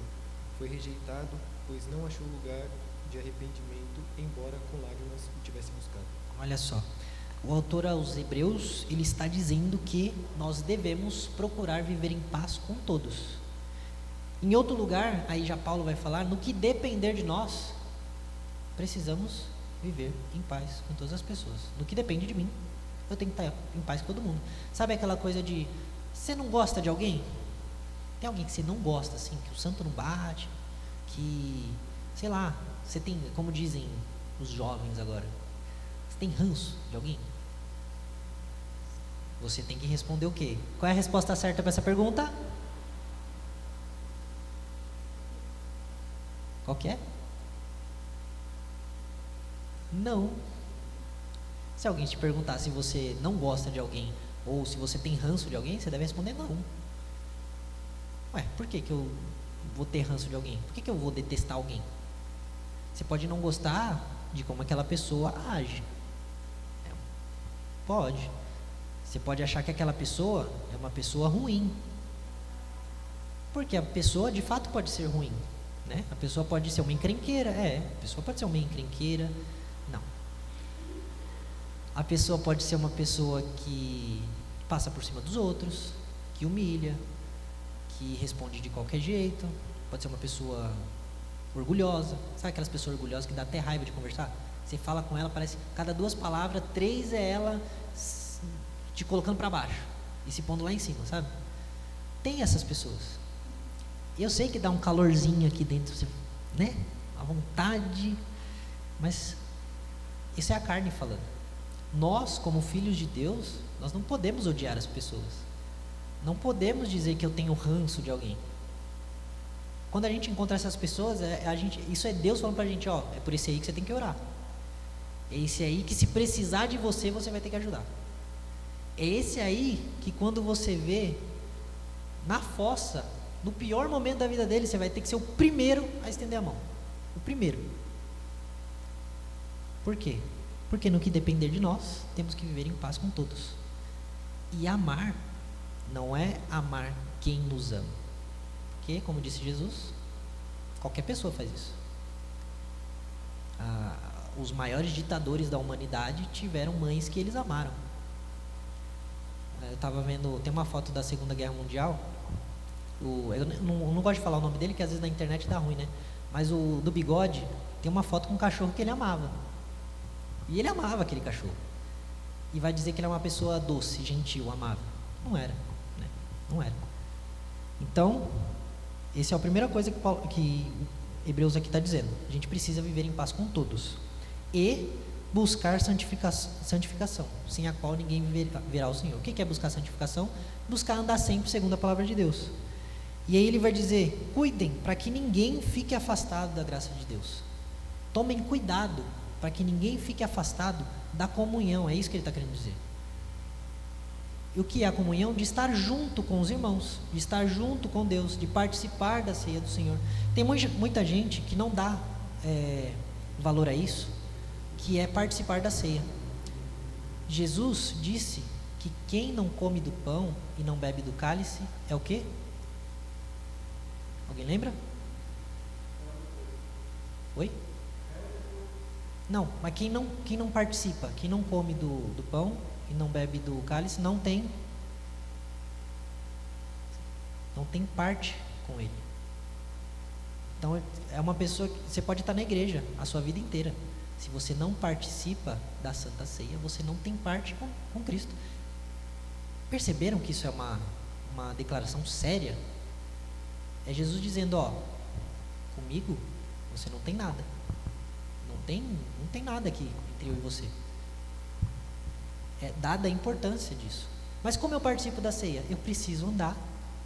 foi rejeitado, pois não achou lugar de arrependimento, embora com lágrimas o tivesse buscado. Olha só, o autor aos Hebreus, ele está dizendo que nós devemos procurar viver em paz com todos. Em outro lugar, aí já Paulo vai falar, no que depender de nós, precisamos viver em paz com todas as pessoas. No que depende de mim, eu tenho que estar em paz com todo mundo. Sabe aquela coisa de, você não gosta de alguém? Tem alguém que você não gosta, assim, que o santo não bate, que, sei lá, você tem, como dizem os jovens agora, você tem ranço de alguém? Você tem que responder o quê? Qual é a resposta certa para essa pergunta? Qual que é? Não. Se alguém te perguntar se você não gosta de alguém ou se você tem ranço de alguém, você deve responder não. Ué, por que eu vou ter ranço de alguém? Por que eu vou detestar alguém? Você pode não gostar de como aquela pessoa age. Pode. Você pode achar que aquela pessoa é uma pessoa ruim. Porque a pessoa de fato pode ser ruim, né? A pessoa pode ser uma encrenqueira, a pessoa pode ser uma encrenqueira, não. A pessoa pode ser uma pessoa que passa por cima dos outros, que humilha, que responde de qualquer jeito, pode ser uma pessoa orgulhosa, sabe aquelas pessoas orgulhosas que dá até raiva de conversar? Você fala com ela, parece cada 2 palavras, 3 é ela te colocando para baixo e se pondo lá em cima, sabe? Tem essas pessoas. Eu sei que dá um calorzinho aqui dentro, né? A vontade, mas isso é a carne falando. Nós, como filhos de Deus, nós não podemos odiar as pessoas. Não podemos dizer que eu tenho ranço de alguém. Quando a gente encontra essas pessoas, isso é Deus falando pra gente, ó, é por esse aí que você tem que orar. É esse aí que, se precisar de você, você vai ter que ajudar. É esse aí que, quando você vê na fossa, no pior momento da vida dele, você vai ter que ser o primeiro a estender a mão. O primeiro. Por quê? Porque no que depender de nós, temos que viver em paz com todos. E amar não é amar quem nos ama. Porque, como disse Jesus, qualquer pessoa faz isso. Os maiores ditadores da humanidade tiveram mães que eles amaram. Eu estava vendo, tem uma foto da Segunda Guerra Mundial. Eu não gosto de falar o nome dele, que às vezes na internet dá ruim, né? Mas o do bigode, tem uma foto com um cachorro que ele amava. E ele amava aquele cachorro. E vai dizer que ele é uma pessoa doce, gentil, amável. Não era, né? Não era. Então, essa é a primeira coisa que Hebreus aqui está dizendo. A gente precisa viver em paz com todos. E buscar santificação, sem a qual ninguém verá o Senhor. O que é buscar santificação? Buscar andar sempre segundo a palavra de Deus. E aí ele vai dizer, cuidem para que ninguém fique afastado da graça de Deus. Tomem cuidado para que ninguém fique afastado da comunhão. É isso que ele está querendo dizer. E o que é a comunhão? De estar junto com os irmãos, de estar junto com Deus, de participar da ceia do Senhor. Tem muita gente que não dá valor a isso, que é participar da ceia. Jesus disse que quem não come do pão e não bebe do cálice é o quê? Alguém lembra? Oi? Não, mas quem não participa, quem não come do pão e não bebe do cálice, não tem parte com ele. Então é uma pessoa que você pode estar na igreja a sua vida inteira. Se você não participa da Santa Ceia, você não tem parte com Cristo. Perceberam que isso é uma declaração séria? É Jesus dizendo, ó, comigo você não tem nada. Não tem nada aqui entre eu e você. É dada a importância disso. Mas como eu participo da ceia? Eu preciso andar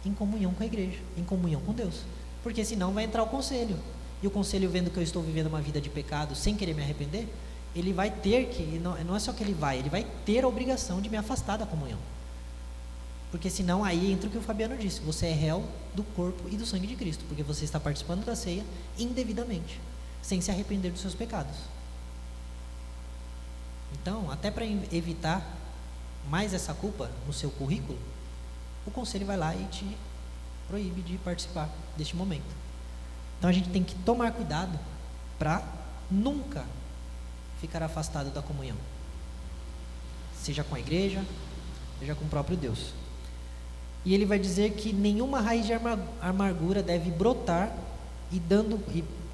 em comunhão com a igreja, em comunhão com Deus. Porque senão vai entrar o conselho. E o conselho, vendo que eu estou vivendo uma vida de pecado sem querer me arrepender, ele vai ter que, não é só que ele vai ter a obrigação de me afastar da comunhão. Porque senão aí entra o que o Fabiano disse, você é réu do corpo e do sangue de Cristo, porque você está participando da ceia indevidamente, sem se arrepender dos seus pecados. Então, até para evitar mais essa culpa no seu currículo, o conselho vai lá e te proíbe de participar deste momento. Então a gente tem que tomar cuidado para nunca ficar afastado da comunhão, seja com a igreja, seja com o próprio Deus. E ele vai dizer que nenhuma raiz de amargura deve brotar e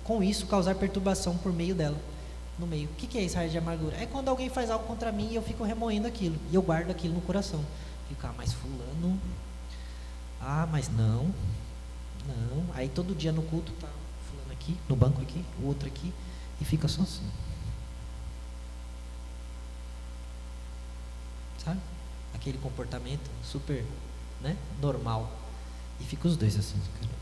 com isso causar perturbação por meio dela, no meio. O que é isso, raiz de amargura? É quando alguém faz algo contra mim e eu fico remoendo aquilo, e eu guardo aquilo no coração. Fico, mas fulano, mas não, aí todo dia no culto tá fulano aqui, no banco aqui, o outro aqui, e fica só assim. Sabe? Aquele comportamento super, normal. E fica os dois assim, cara.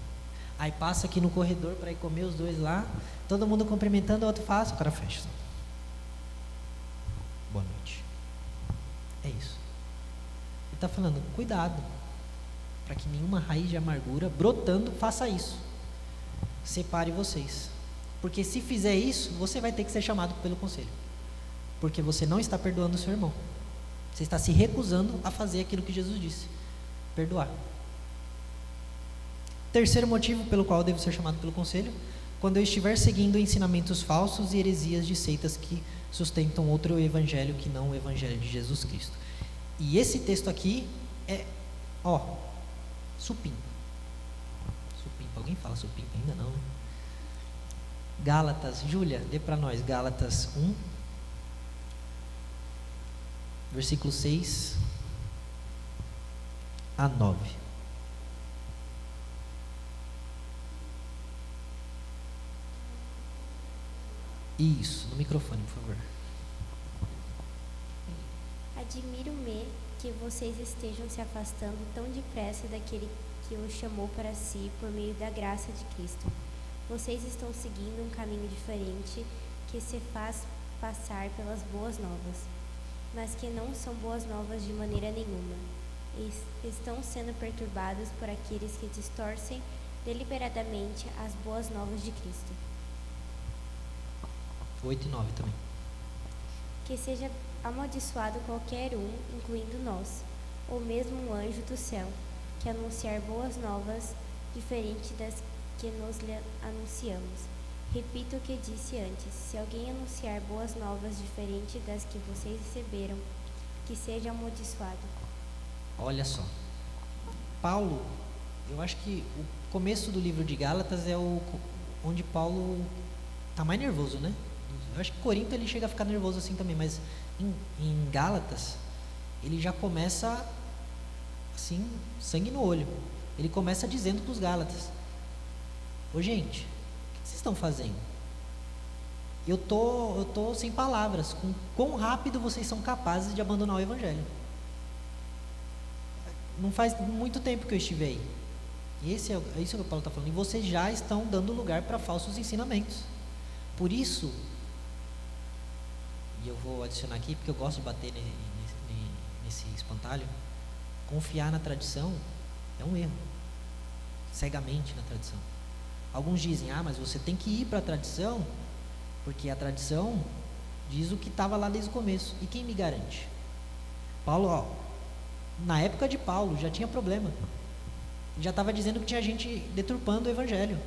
Aí passa aqui no corredor para ir comer os dois lá, todo mundo cumprimentando, o outro faz, o cara fecha. Boa noite. É isso. Ele está falando, cuidado, para que nenhuma raiz de amargura brotando faça isso. Separe vocês. Porque se fizer isso, você vai ter que ser chamado pelo conselho. Porque você não está perdoando o seu irmão. Você está se recusando a fazer aquilo que Jesus disse: perdoar. Terceiro motivo pelo qual eu devo ser chamado pelo conselho: quando eu estiver seguindo ensinamentos falsos e heresias de seitas que sustentam outro evangelho que não o evangelho de Jesus Cristo. E esse texto aqui é, supimpa. Alguém fala supimpa ainda não, né? Gálatas, Júlia, dê para nós, Gálatas 1, versículo 6 a 9. Isso, no microfone, por favor. Admiro-me que vocês estejam se afastando tão depressa daquele que os chamou para si por meio da graça de Cristo. Vocês estão seguindo um caminho diferente que se faz passar pelas boas novas, mas que não são boas novas de maneira nenhuma. Estão sendo perturbados por aqueles que distorcem deliberadamente as boas novas de Cristo. 8 e 9 também. Que seja amaldiçoado qualquer um, incluindo nós, ou mesmo um anjo do céu, que anunciar boas novas diferente das que nos lhe anunciamos. Repito o que disse antes: se alguém anunciar boas novas diferente das que vocês receberam, que seja amaldiçoado. Olha só, Paulo, eu acho que o começo do livro de Gálatas é onde Paulo está mais nervoso, né? Eu acho que Corinto ele chega a ficar nervoso assim também, mas em Gálatas ele já começa assim, sangue no olho. Ele começa dizendo para os Gálatas: ô gente, o que vocês estão fazendo? Eu tô sem palavras com quão rápido vocês são capazes de abandonar o evangelho. Não faz muito tempo que eu estive aí. E isso que o Paulo está falando. E vocês já estão dando lugar para falsos ensinamentos. Por isso, e eu vou adicionar aqui, porque eu gosto de bater nesse espantalho, confiar na tradição é um erro. Cegamente na tradição. Alguns dizem: mas você tem que ir para a tradição, porque a tradição diz o que estava lá desde o começo. E quem me garante? Paulo, na época de Paulo já tinha problema. Já estava dizendo que tinha gente deturpando o evangelho.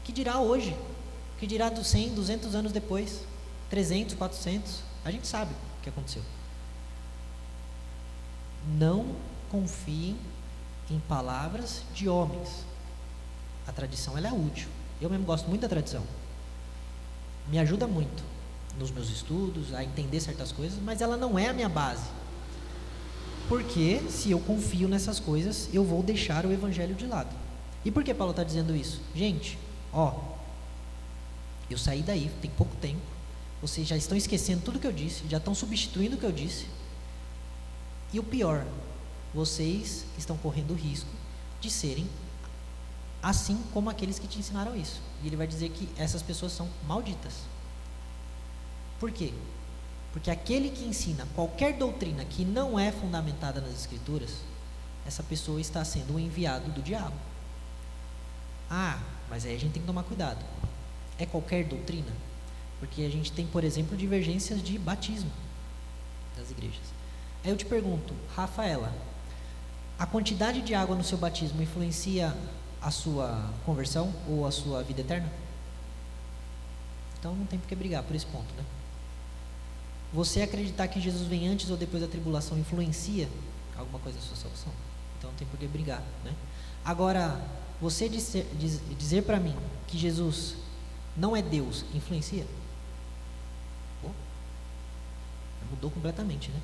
Que dirá hoje? Que dirá dos 100, 200 anos depois? 300, 400? A gente sabe o que aconteceu. Não confiem em palavras de homens. A tradição ela é útil. Eu mesmo gosto muito da tradição. Me ajuda muito nos meus estudos, a entender certas coisas, mas ela não é a minha base. Porque se eu confio nessas coisas, eu vou deixar o evangelho de lado. E por que Paulo está dizendo isso? Gente, eu saí daí, tem pouco tempo, vocês já estão esquecendo tudo que eu disse, já estão substituindo o que eu disse. E o pior, vocês estão correndo o risco de serem assim como aqueles que te ensinaram isso. E ele vai dizer que essas pessoas são malditas. Por quê? Porque aquele que ensina qualquer doutrina que não é fundamentada nas Escrituras, essa pessoa está sendo um enviado do diabo. Ah, mas aí a gente tem que tomar cuidado. É qualquer doutrina? Porque a gente tem, por exemplo, divergências de batismo das igrejas. Aí eu te pergunto, Rafaela, a quantidade de água no seu batismo influencia a sua conversão ou a sua vida eterna? Então não tem por que brigar por esse ponto, né? Você acreditar que Jesus vem antes ou depois da tribulação influencia alguma coisa na sua salvação? Então não tem por que brigar, né? Agora, você dizer para mim que Jesus não é Deus, influencia? Pô, mudou completamente, né?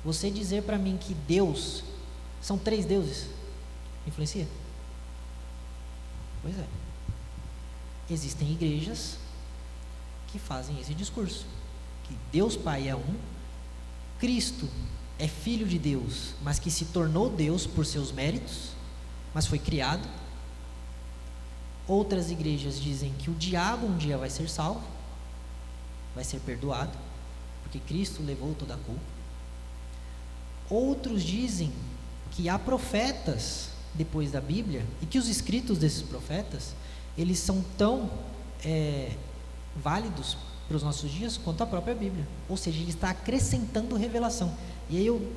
Você dizer para mim que Deus são 3 deuses, influencia? Pois é. Existem igrejas que fazem esse discurso, que Deus Pai é um, Cristo é Filho de Deus, mas que se tornou Deus por seus méritos, mas foi criado. Outras igrejas dizem que o diabo um dia vai ser salvo, vai ser perdoado, porque Cristo levou toda a culpa. Outros dizem que há profetas depois da Bíblia, e que os escritos desses profetas, eles são tão válidos para os nossos dias quanto a própria Bíblia, ou seja, ele está acrescentando revelação. E aí eu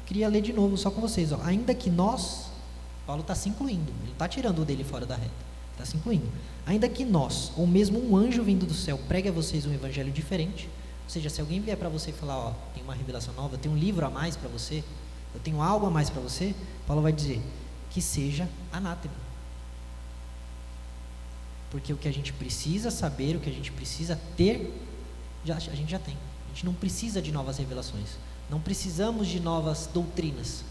queria ler de novo só com vocês, ó. Ainda que nós, Paulo está se incluindo, ele não está tirando o dele fora da reta, está se incluindo. Ainda que nós, ou mesmo um anjo vindo do céu, pregue a vocês um evangelho diferente, ou seja, se alguém vier para você e falar, ó, tem uma revelação nova, tem um livro a mais para você, eu tenho algo a mais para você, Paulo vai dizer que seja anátema. Porque o que a gente precisa saber, o que a gente precisa ter, a gente já tem. A gente não precisa de novas revelações, não precisamos de novas doutrinas.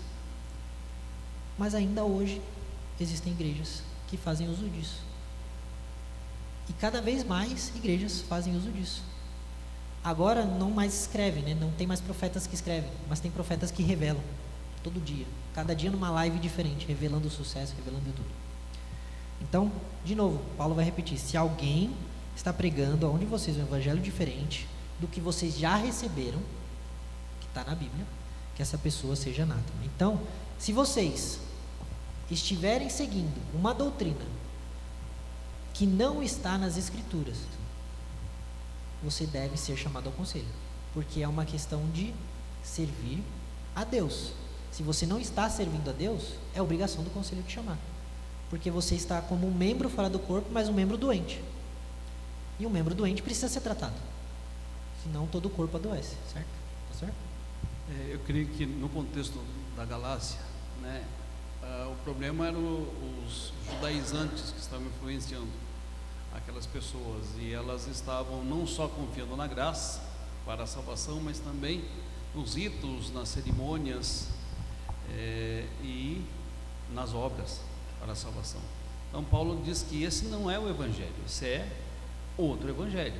Mas ainda hoje existem igrejas que fazem uso disso. E cada vez mais igrejas fazem uso disso. Agora não mais escrevem, né? Não tem mais profetas que escrevem, mas tem profetas que revelam todo dia, cada dia numa live diferente, revelando o sucesso, revelando tudo. Então, de novo, Paulo vai repetir: se alguém está pregando aonde vocês um evangelho diferente do que vocês já receberam, que está na Bíblia, que essa pessoa seja anátema. Então, se vocês estiverem seguindo uma doutrina que não está nas Escrituras, você deve ser chamado ao conselho, porque é uma questão de servir a Deus. Se você não está servindo a Deus, é obrigação do conselho te chamar, porque você está como um membro fora do corpo, mas um membro doente, e um membro doente precisa ser tratado, senão todo o corpo adoece, certo? Tá certo? Eu creio que no contexto da Galácia, né, o problema eram os judaizantes que estavam influenciando aquelas pessoas, e elas estavam não só confiando na graça para a salvação, mas também nos ritos, nas cerimônias e nas obras para a salvação. Então Paulo diz que esse não é o evangelho, esse é outro evangelho,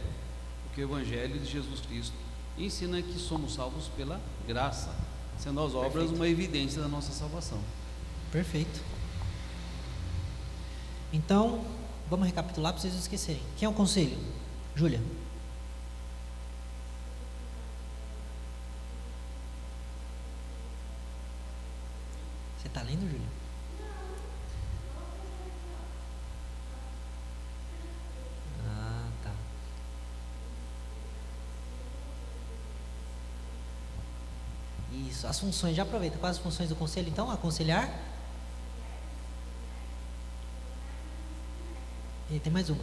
porque o evangelho de Jesus Cristo ensina que somos salvos pela graça, sendo as obras Perfeito. uma evidência da nossa salvação. Perfeito. Então, vamos recapitular para vocês não esquecerem. Quem é o conselho? Júlia. Você está lendo, Júlia? Ah, tá. Isso, as funções, já aproveita. Quais as funções do conselho então? Aconselhar? E tem mais uma.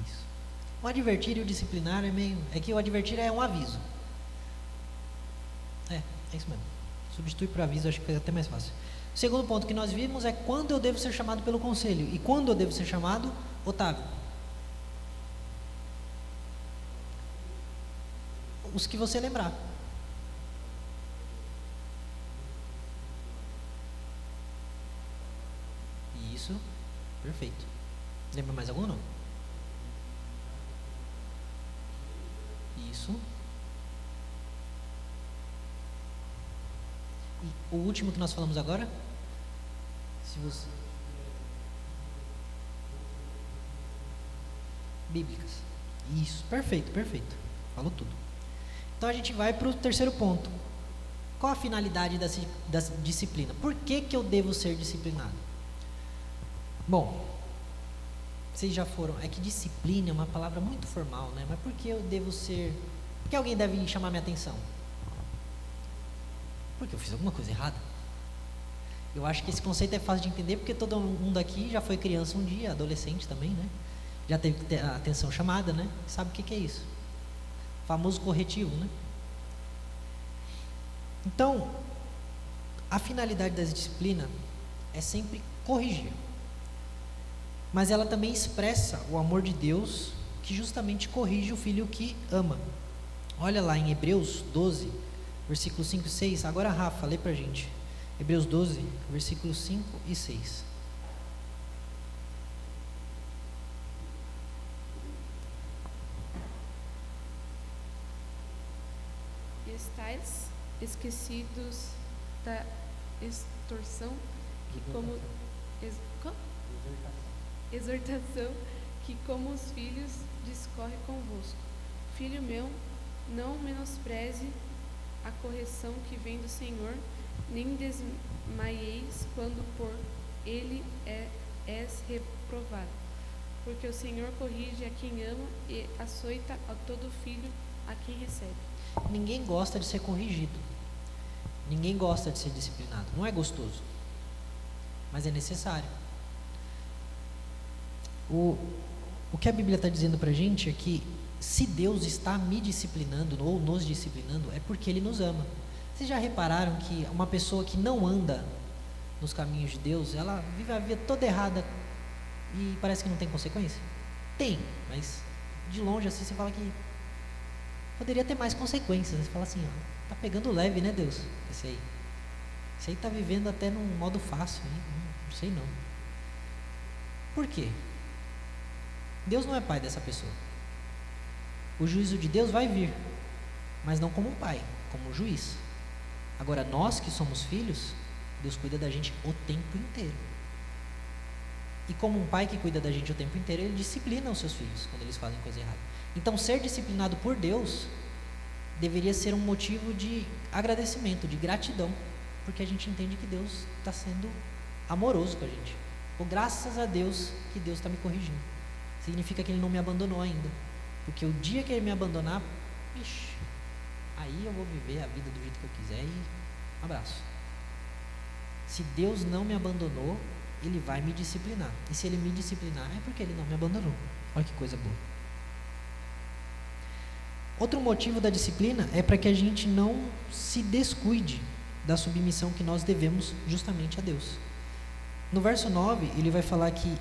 Isso. O advertir e o disciplinar é meio... É que o advertir é um aviso. É isso mesmo. Substitui por aviso, acho que fica até mais fácil. O segundo ponto que nós vimos é quando eu devo ser chamado pelo conselho. E quando eu devo ser chamado, Otávio? Os que você lembrar. Isso. Perfeito. Lembra mais algum ou não? Isso. E o último que nós falamos agora? Se você... Bíblicas. Isso. Perfeito, perfeito. Falou tudo. Então a gente vai para o terceiro ponto. Qual a finalidade da disciplina? Por que eu devo ser disciplinado? Bom, vocês já foram... É que disciplina é uma palavra muito formal, né? Mas por que eu devo ser... Por que alguém deve chamar minha atenção? Porque eu fiz alguma coisa errada? Eu acho que esse conceito é fácil de entender, porque todo mundo aqui já foi criança um dia, adolescente também, né? Já teve que ter a atenção chamada, né? Sabe o que é isso? O famoso corretivo, né? Então, a finalidade da disciplina é sempre corrigir. Mas ela também expressa o amor de Deus, que justamente corrige o filho que ama. Olha lá em Hebreus 12, versículos 5 e 6. Agora, Rafa, lê pra gente. Hebreus 12, versículos 5 e 6. Estais esquecidos da exortação que como os filhos discorre convosco. Filho meu, não menospreze a correção que vem do Senhor, nem desmaieis quando por ele és reprovado. Porque o Senhor corrige a quem ama e açoita a todo filho a quem recebe. Ninguém gosta de ser corrigido. Ninguém gosta de ser disciplinado. Não é gostoso, mas é necessário. O que a Bíblia está dizendo para a gente é que se Deus está me disciplinando ou nos disciplinando, é porque Ele nos ama. Vocês já repararam que uma pessoa que não anda nos caminhos de Deus, ela vive a vida toda errada e parece que não tem consequência? Tem, mas de longe assim você fala que poderia ter mais consequências. Você fala assim, ó, tá pegando leve, né, Deus? Esse aí tá vivendo até num modo fácil, hein? Não sei não. Por quê? Deus não é pai dessa pessoa. O juízo de Deus vai vir, mas não como um pai, como um juiz. Agora, nós que somos filhos, Deus cuida da gente o tempo inteiro. E como um pai que cuida da gente o tempo inteiro, Ele disciplina os seus filhos quando eles fazem coisa errada. Então, ser disciplinado por Deus deveria ser um motivo de agradecimento, de gratidão, porque a gente entende que Deus está sendo amoroso com a gente. Ou graças a Deus que Deus está me corrigindo. Significa que Ele não me abandonou ainda. Porque o dia que Ele me abandonar, aí eu vou viver a vida do jeito que eu quiser e abraço. Se Deus não me abandonou, Ele vai me disciplinar. E se Ele me disciplinar, é porque Ele não me abandonou. Olha que coisa boa. Outro motivo da disciplina é para que a gente não se descuide da submissão que nós devemos justamente a Deus. No verso 9, ele vai falar que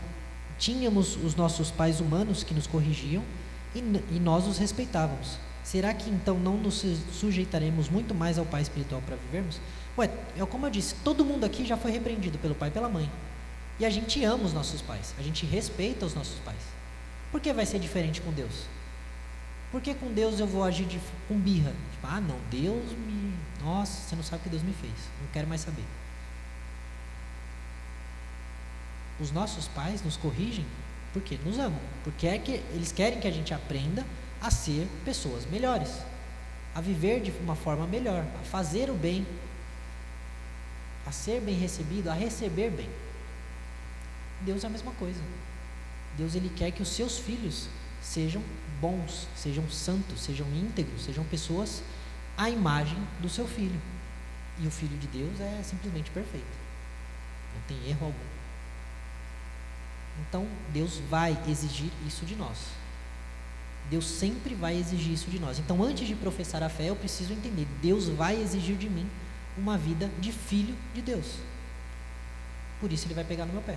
tínhamos os nossos pais humanos que nos corrigiam e nós os respeitávamos. Será que então não nos sujeitaremos muito mais ao pai espiritual para vivermos? Como eu disse, todo mundo aqui já foi repreendido pelo pai e pela mãe. E a gente ama os nossos pais, a gente respeita os nossos pais. Por que vai ser diferente com Deus? Por que com Deus eu vou agir com birra? Tipo, não, Nossa, você não sabe o que Deus me fez, não quero mais saber. Os nossos pais nos corrigem porque nos amam, porque eles querem que a gente aprenda a ser pessoas melhores, a viver de uma forma melhor, a fazer o bem, a ser bem recebido, a receber bem. Deus é a mesma coisa. Deus, Ele quer que os seus filhos sejam bons, sejam santos, sejam íntegros, sejam pessoas à imagem do seu filho. E o Filho de Deus é simplesmente perfeito, não tem erro algum. Então, Deus vai exigir isso de nós. Deus sempre vai exigir isso de nós. Então, antes de professar a fé, eu preciso entender, Deus vai exigir de mim uma vida de filho de Deus. Por isso Ele vai pegar no meu pé.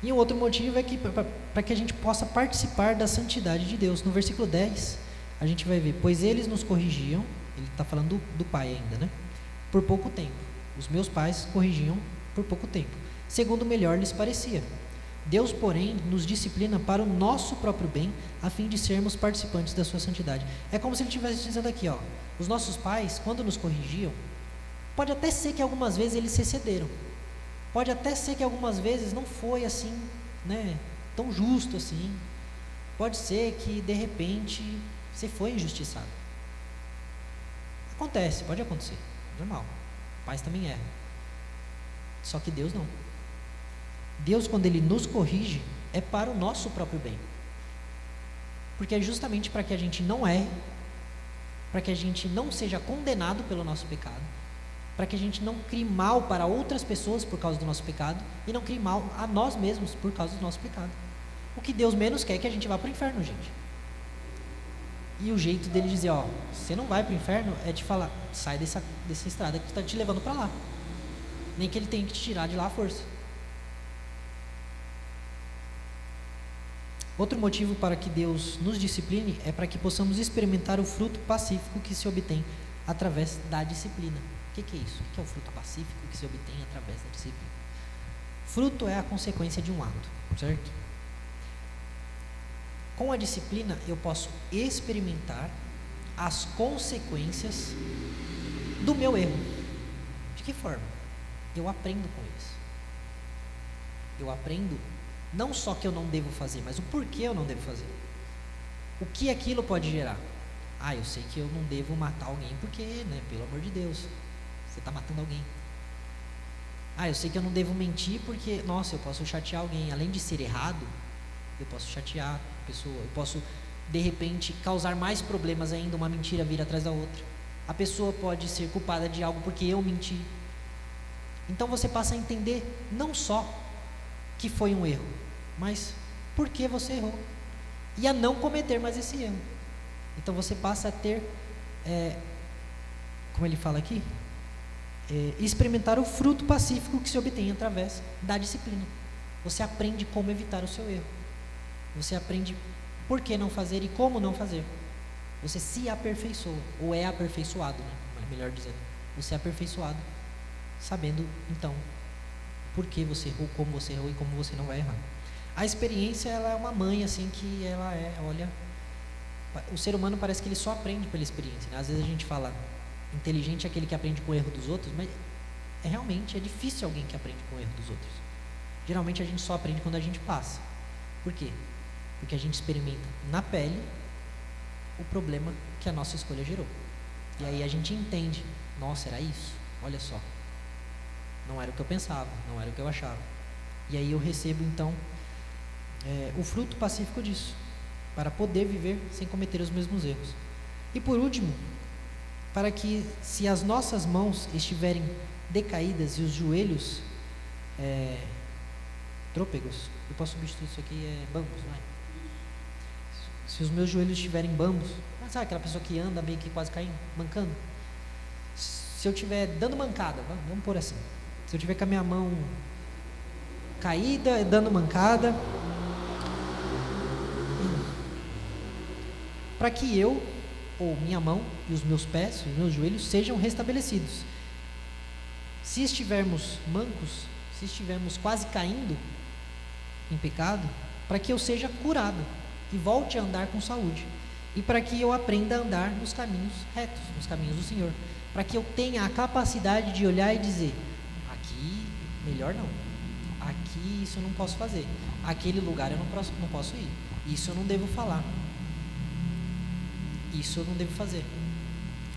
E o outro motivo é que para que a gente possa participar da santidade de Deus. No versículo 10, a gente vai ver, pois eles nos corrigiam, ele está falando do pai ainda, né? Por pouco tempo. Os meus pais corrigiam por pouco tempo, segundo melhor lhes parecia. Deus, porém, nos disciplina para o nosso próprio bem, a fim de sermos participantes da sua santidade. É como se ele estivesse dizendo aqui, os nossos pais, quando nos corrigiam, pode até ser que algumas vezes eles se excederam. Pode até ser que algumas vezes não foi assim, né, tão justo assim. Pode ser que, de repente, você foi injustiçado. Acontece, pode acontecer, normal. Pais também erram. Só que Deus não. Deus, quando Ele nos corrige, é para o nosso próprio bem. Porque é justamente para que a gente não erre, para que a gente não seja condenado pelo nosso pecado, para que a gente não crie mal para outras pessoas por causa do nosso pecado e não crie mal a nós mesmos por causa do nosso pecado. O que Deus menos quer é que a gente vá para o inferno, gente. E o jeito dele dizer, ó, você não vai para o inferno, é te falar, sai dessa estrada que está te levando para lá. Nem que Ele tenha que te tirar de lá à força. Outro motivo para que Deus nos discipline é para que possamos experimentar o fruto pacífico que se obtém através da disciplina. O que é isso? O que é o fruto pacífico que se obtém através da disciplina? Fruto é a consequência de um ato, certo? Com a disciplina eu posso experimentar as consequências do meu erro. De que forma? Eu aprendo com eles. Eu aprendo não só que eu não devo fazer, mas o porquê eu não devo fazer. O que aquilo pode gerar? Ah, eu sei que eu não devo matar alguém porque, né, pelo amor de Deus, você está matando alguém. Ah, eu sei que eu não devo mentir porque, nossa, eu posso chatear alguém. Além de ser errado, eu posso chatear a pessoa. Eu posso, de repente, causar mais problemas ainda, uma mentira vir atrás da outra. A pessoa pode ser culpada de algo porque eu menti. Então você passa a entender não só que foi um erro, mas por que você errou e a não cometer mais esse erro. Então você passa a ter, como ele fala aqui, experimentar o fruto pacífico que se obtém através da disciplina. Você aprende como evitar o seu erro. Você aprende por que não fazer e como não fazer. Você se aperfeiçoa, ou é aperfeiçoado, né? Melhor dizendo. Você é aperfeiçoado, sabendo então por que você errou, como você errou e como você não vai errar. A experiência, ela é uma mãe, assim, que ela é, olha, o ser humano parece que ele só aprende pela experiência, né? Às vezes a gente fala, inteligente é aquele que aprende com o erro dos outros, mas realmente é difícil alguém que aprende com o erro dos outros. Geralmente a gente só aprende quando a gente passa. Por quê? Porque a gente experimenta na pele o problema que a nossa escolha gerou. E aí a gente entende, nossa, era isso, olha só. Não era o que eu pensava, não era o que eu achava. E aí eu recebo então o fruto pacífico disso, para poder viver sem cometer os mesmos erros. E por último, para que, se as nossas mãos estiverem decaídas e os joelhos trôpegos, eu posso substituir isso aqui, bambos, não é? Se os meus joelhos estiverem bambos, sabe aquela pessoa que anda meio que quase caindo, mancando? Se eu estiver dando mancada, vamos pôr assim, se eu estiver com a minha mão caída, dando mancada, para que eu, ou minha mão e os meus pés, os meus joelhos sejam restabelecidos. Se estivermos mancos, se estivermos quase caindo em pecado, para que eu seja curado e volte a andar com saúde, e para que eu aprenda a andar nos caminhos retos, nos caminhos do Senhor, para que eu tenha a capacidade de olhar e dizer, aqui melhor não, aqui isso eu não posso fazer, aquele lugar eu não posso ir, isso eu não devo falar, isso eu não devo fazer.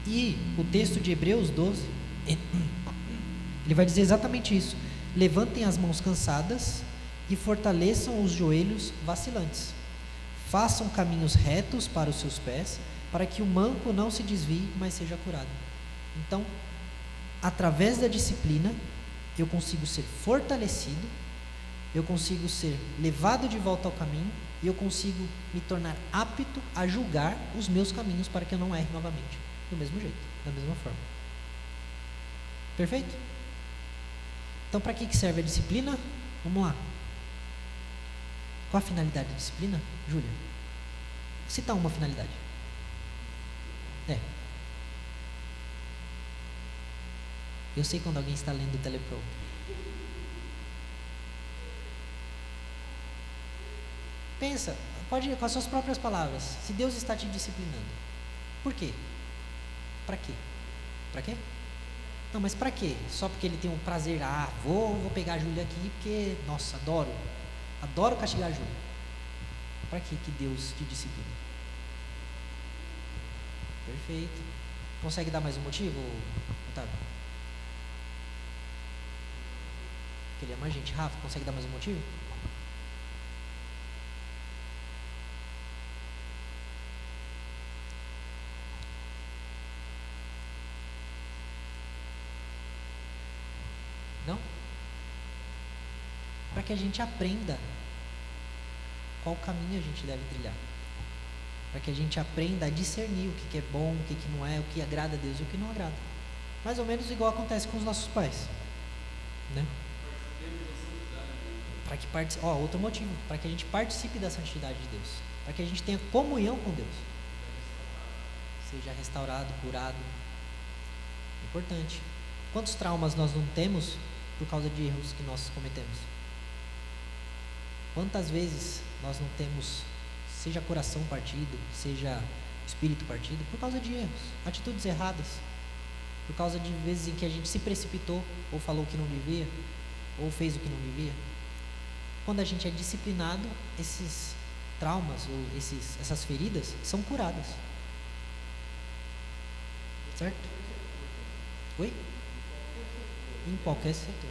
E o texto de Hebreus 12, ele vai dizer exatamente isso: levantem as mãos cansadas e fortaleçam os joelhos vacilantes, façam caminhos retos para os seus pés, para que o manco não se desvie, mas seja curado. Então, através da disciplina, eu consigo ser fortalecido, eu consigo ser levado de volta ao caminho, e eu consigo me tornar apto a julgar os meus caminhos para que eu não erre novamente, do mesmo jeito, da mesma forma. Perfeito? Então, para que serve a disciplina? Vamos lá. Qual a finalidade da disciplina, Júlia? Cita uma finalidade. Eu sei quando alguém está lendo o Telepro. Pensa, pode ir com as suas próprias palavras. Se Deus está te disciplinando, por quê? Para quê? Para quê? Não, mas para quê? Só porque ele tem um prazer. Vou pegar a Júlia aqui porque, nossa, adoro castigar a Júlia. Para que Deus te disciplina? Perfeito. Consegue dar mais um motivo, Otávio? Queria mais gente. Rafa, consegue dar mais um motivo? Não? Para que a gente aprenda qual caminho a gente deve trilhar. Para que a gente aprenda a discernir o que é bom, o que não é, o que agrada a Deus e o que não agrada. Mais ou menos igual acontece com os nossos pais, né? Para que outro motivo, para que a gente participe da santidade de Deus, para que a gente tenha comunhão com Deus, seja restaurado, curado. Importante. Quantos traumas nós não temos por causa de erros que nós cometemos? Quantas vezes nós não temos, seja coração partido, seja espírito partido, por causa de erros, atitudes erradas, por causa de vezes em que a gente se precipitou, ou falou o que não devia, ou fez o que não devia. Quando a gente é disciplinado, esses traumas, ou essas feridas, são curadas. Certo? Oi? Em qualquer setor.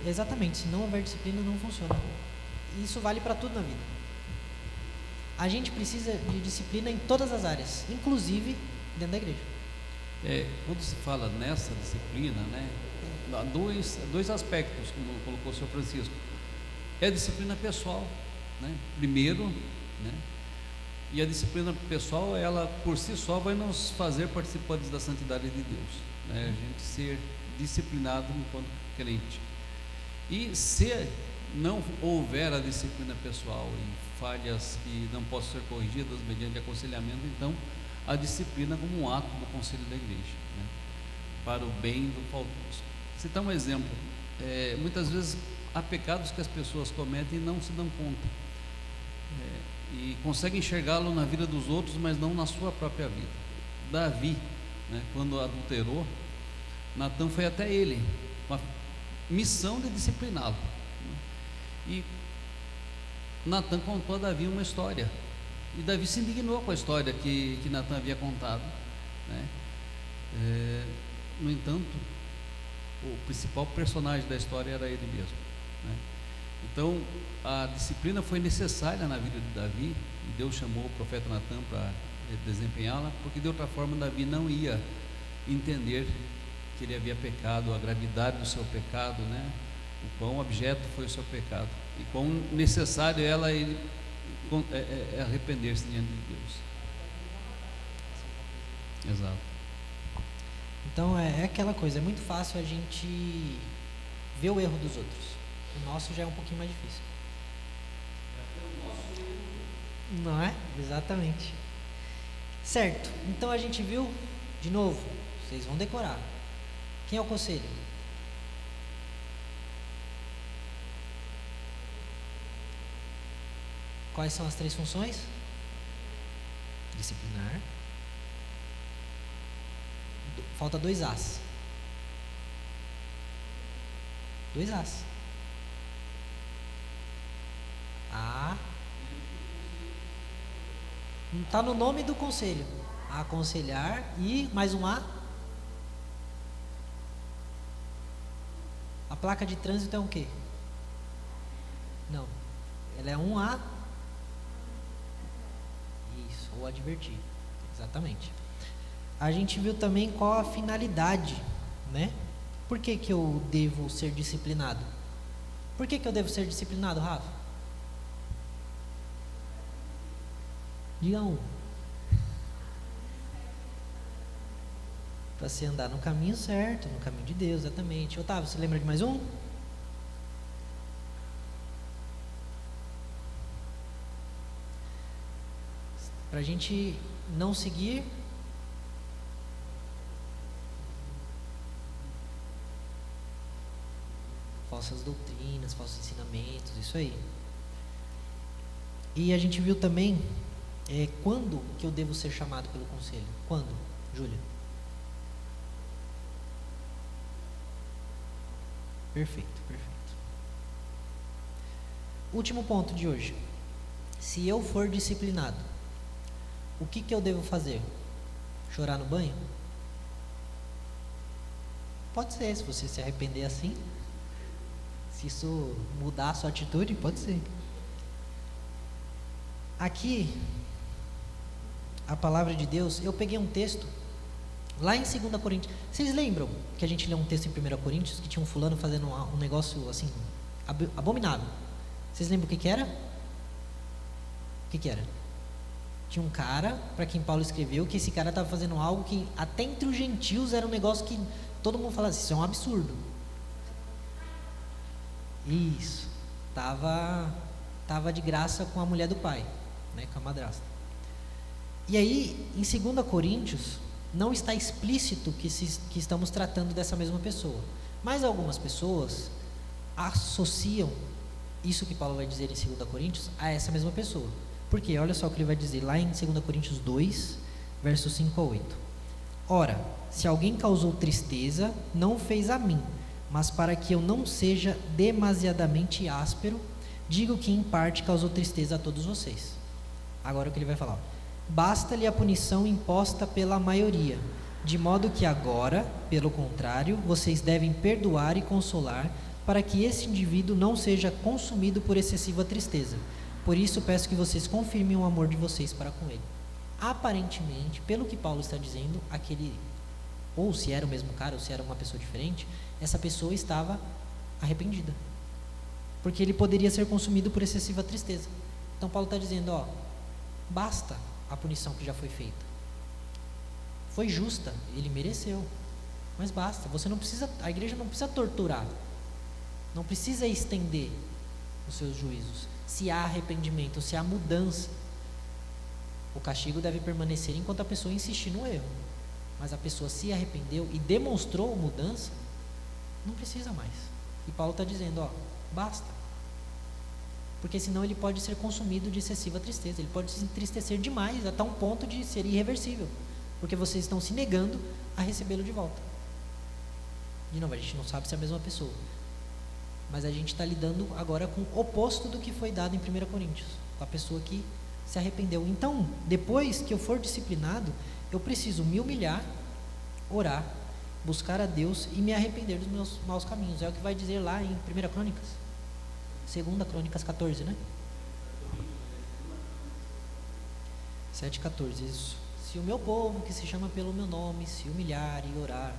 Exatamente, se não houver disciplina, não funciona. Isso vale para tudo na vida. A gente precisa de disciplina em todas as áreas, inclusive dentro da igreja. Quando se fala nessa disciplina, né, há dois aspectos, como colocou o senhor Francisco. É a disciplina pessoal, né, primeiro, né, e a disciplina pessoal, ela por si só vai nos fazer participantes da santidade de Deus, né, a gente ser disciplinado enquanto crente. E se não houver a disciplina pessoal e falhas que não possam ser corrigidas mediante aconselhamento, então a disciplina como um ato do conselho da igreja, né, para o bem do faltoso. Citar um exemplo, muitas vezes há pecados que as pessoas cometem e não se dão conta, e conseguem enxergá-lo na vida dos outros, mas não na sua própria vida. Davi, né, quando adulterou, Natã foi até ele com a missão de discipliná-lo, né, e Natã contou a Davi uma história, e Davi se indignou com a história que Natã havia contado, né? No entanto, o principal personagem da história era ele mesmo, né? Então a disciplina foi necessária na vida de Davi, e Deus chamou o profeta Natã para desempenhá-la, porque de outra forma Davi não ia entender que ele havia pecado, a gravidade do seu pecado, né? O quão objeto foi o seu pecado e quão necessário ele arrepender-se diante de Deus. Exato. Então é aquela coisa, é muito fácil a gente ver o erro dos outros. O nosso já é um pouquinho mais difícil. Não é? Exatamente. Certo. Então a gente viu, de novo, vocês vão decorar. Quem é o conselho? Quais são as 3 funções? Disciplinar. Falta 2 As. 2 As. Não está no nome do conselho. Aconselhar e mais um A. A placa de trânsito é um quê? Não. Ela é um A. Isso, ou advertir. Exatamente. A gente viu também qual a finalidade, né? Por que eu devo ser disciplinado? Por que eu devo ser disciplinado, Rafa? Diga um. Para você andar no caminho certo, no caminho de Deus, exatamente. Otávio, você lembra de mais um? Para a gente não seguir falsas doutrinas, falsos ensinamentos, isso aí. E a gente viu também quando que eu devo ser chamado pelo conselho. Quando, Júlia? Perfeito, perfeito. Último ponto de hoje. se eu for disciplinado, o que eu devo fazer? Chorar no banho? Pode ser, se você se arrepender assim, se isso mudar a sua atitude, pode ser. Aqui, a palavra de Deus, eu peguei um texto lá em 2 Coríntios. Vocês lembram que a gente leu um texto em 1 Coríntios que tinha um fulano fazendo um negócio assim abominável? Vocês lembram o que era? O que era? Tinha um cara, para quem Paulo escreveu, que esse cara estava fazendo algo que até entre os gentios era um negócio que todo mundo falava assim, isso é um absurdo. Isso. Tava de graça com a mulher do pai, né, com a madrasta. E aí, em 2 Coríntios, não está explícito que estamos tratando dessa mesma pessoa. Mas algumas pessoas associam isso que Paulo vai dizer em 2 Coríntios a essa mesma pessoa. Porque olha só o que ele vai dizer lá em 2 Coríntios 2, versos 5 a 8. Ora, se alguém causou tristeza, não o fez a mim, mas para que eu não seja demasiadamente áspero, digo que em parte causou tristeza a todos vocês. Agora o que ele vai falar. Basta-lhe a punição imposta pela maioria, de modo que agora, pelo contrário, vocês devem perdoar e consolar, para que esse indivíduo não seja consumido por excessiva tristeza. Por isso peço que vocês confirmem o amor de vocês para com ele. Aparentemente, pelo que Paulo está dizendo, ou se era o mesmo cara, ou se era uma pessoa diferente, essa pessoa estava arrependida, porque ele poderia ser consumido por excessiva tristeza. Então Paulo está dizendo, basta a punição que já foi feita. Foi justa, ele mereceu, mas basta. A igreja não precisa torturar, não precisa estender os seus juízos. Se há arrependimento, se há mudança, o castigo deve permanecer enquanto a pessoa insistir no erro. Mas a pessoa se arrependeu e demonstrou mudança, não precisa mais. E Paulo está dizendo, basta. Porque senão ele pode ser consumido de excessiva tristeza, ele pode se entristecer demais, até um ponto de ser irreversível, porque vocês estão se negando a recebê-lo de volta. De novo, a gente não sabe se é a mesma pessoa, mas a gente está lidando agora com o oposto do que foi dado em 1 Coríntios, com a pessoa que se arrependeu. Então, depois que eu for disciplinado, eu preciso me humilhar, orar, buscar a Deus e me arrepender dos meus maus caminhos. É o que vai dizer lá em 1 Crônicas, 2 Crônicas 14, né? 7,14, isso. Se o meu povo, que se chama pelo meu nome, se humilhar e orar,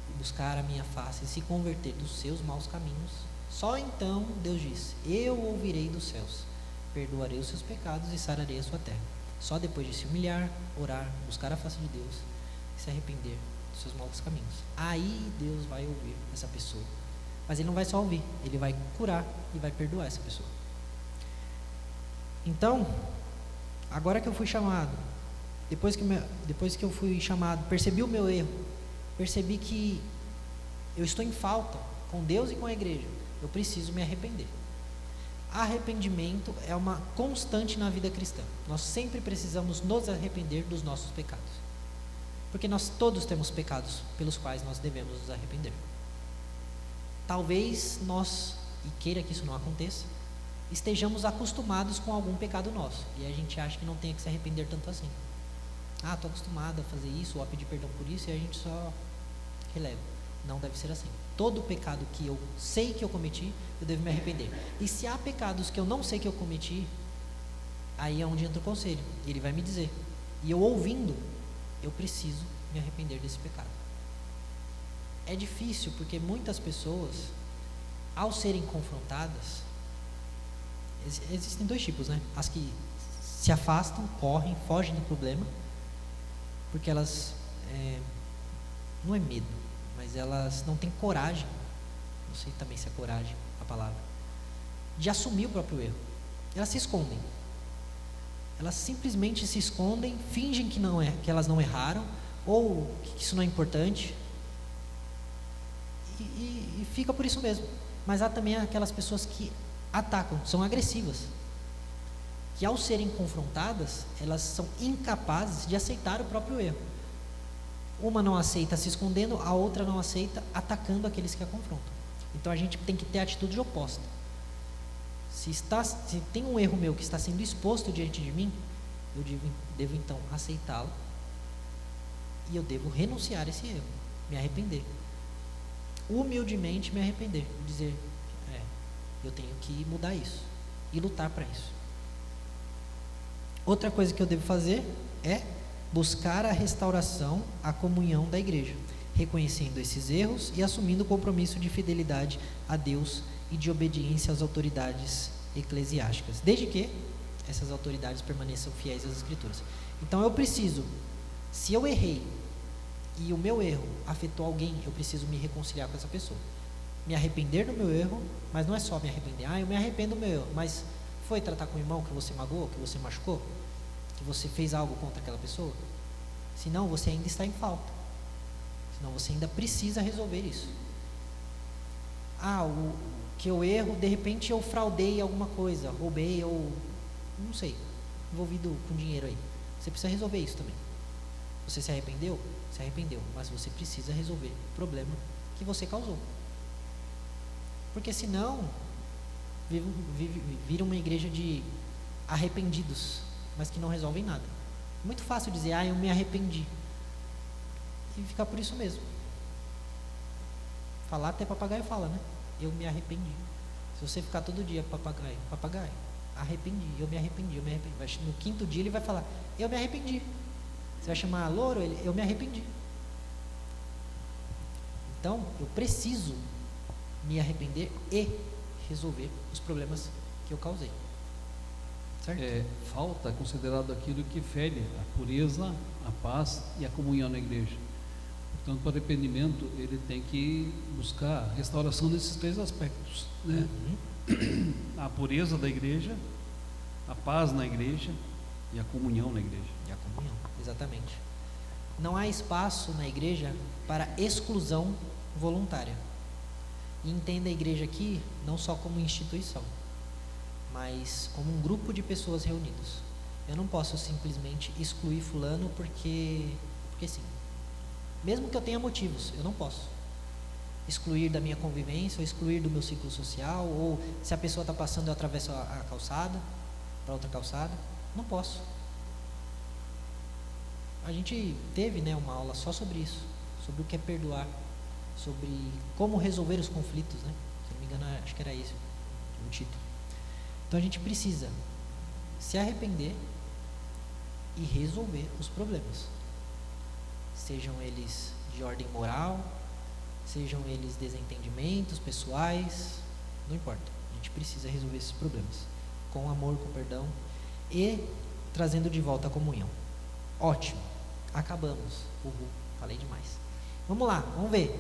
e buscar a minha face e se converter dos seus maus caminhos, só então, Deus diz, eu ouvirei dos céus, perdoarei os seus pecados e sararei a sua terra. Só depois de se humilhar, orar, buscar a face de Deus e se arrepender dos seus maus caminhos. Aí Deus vai ouvir essa pessoa. Mas ele não vai só ouvir, ele vai curar e vai perdoar essa pessoa. Então, agora que eu fui chamado, depois que eu fui chamado, percebi o meu erro, percebi que eu estou em falta com Deus e com a igreja, eu preciso me arrepender. Arrependimento é uma constante na vida cristã. Nós sempre precisamos nos arrepender dos nossos pecados, porque nós todos temos pecados pelos quais nós devemos nos arrepender. Talvez nós, e queira que isso não aconteça, estejamos acostumados com algum pecado nosso, e a gente acha que não tem que se arrepender tanto assim. Estou acostumado a fazer isso, ou a pedir perdão por isso, e a gente só releva. Não deve ser assim. Todo pecado que eu sei que eu cometi, eu devo me arrepender. E se há pecados que eu não sei que eu cometi, aí é onde entra o conselho, e ele vai me dizer, e eu ouvindo, eu preciso me arrepender desse pecado. É difícil, porque muitas pessoas, ao serem confrontadas, existem dois tipos, né? As que se afastam, correm, fogem do problema, porque elas, não é medo, mas elas não têm coragem, não sei também se é coragem a palavra, de assumir o próprio erro. Elas se escondem, elas simplesmente se escondem, fingem que elas não erraram, ou que isso não é importante, e fica por isso mesmo. Mas há também aquelas pessoas que atacam, são agressivas, que ao serem confrontadas, elas são incapazes de aceitar o próprio erro. Uma não aceita se escondendo, a outra não aceita atacando aqueles que a confrontam. Então a gente tem que ter a atitude oposta. Se tem um erro meu que está sendo exposto diante de mim, eu devo então aceitá-lo e eu devo renunciar a esse erro, me arrepender, humildemente me arrepender, dizer, eu tenho que mudar isso e lutar para isso. Outra coisa que eu devo fazer é buscar a restauração, a comunhão da igreja, reconhecendo esses erros e assumindo o compromisso de fidelidade a Deus e de obediência às autoridades eclesiásticas, desde que essas autoridades permaneçam fiéis às Escrituras. Então eu preciso, se eu errei e o meu erro afetou alguém, eu preciso me reconciliar com essa pessoa, me arrepender do meu erro, mas não é só me arrepender, eu me arrependo do meu erro, mas foi tratar com o irmão que você magoou, que você machucou, que você fez algo contra aquela pessoa? Senão você ainda está em falta, senão você ainda precisa resolver isso. O que eu erro, de repente eu fraudei alguma coisa, roubei ou não sei, envolvido com dinheiro aí, você precisa resolver isso também. Você se arrependeu? Se arrependeu, mas você precisa resolver o problema que você causou, porque senão vira uma igreja de arrependidos, mas que não resolvem nada. Muito fácil dizer, eu me arrependi, e ficar por isso mesmo. Falar, até papagaio fala, né? Eu me arrependi. Se você ficar todo dia papagaio, arrependi, eu me arrependi. No quinto dia ele vai falar, eu me arrependi. Você vai chamar louro, eu me arrependi. Então, eu preciso me arrepender e resolver os problemas que eu causei. Certo? Falta é considerado aquilo que fere a pureza, a paz e a comunhão na igreja. Portanto, o arrependimento, ele tem que buscar a restauração desses três aspectos, né? A pureza da igreja, a paz na igreja e a comunhão na igreja. E a comunhão, exatamente. Não há espaço na igreja para exclusão voluntária. E entenda a igreja aqui não só como instituição, mas como um grupo de pessoas reunidos. Eu não posso simplesmente excluir fulano porque sim. Mesmo que eu tenha motivos, eu não posso excluir da minha convivência, ou excluir do meu ciclo social, ou se a pessoa está passando, eu atravesso a calçada para outra calçada. Não posso. A gente teve, uma aula só sobre isso, sobre o que é perdoar, sobre como resolver os conflitos, né? Se não me engano, acho que era esse o título. Então a gente precisa se arrepender e resolver os problemas, sejam eles de ordem moral, sejam eles desentendimentos pessoais, não importa, a gente precisa resolver esses problemas com amor, com perdão e trazendo de volta a comunhão. Ótimo, acabamos. Uhul, falei demais. Vamos lá, vamos ver.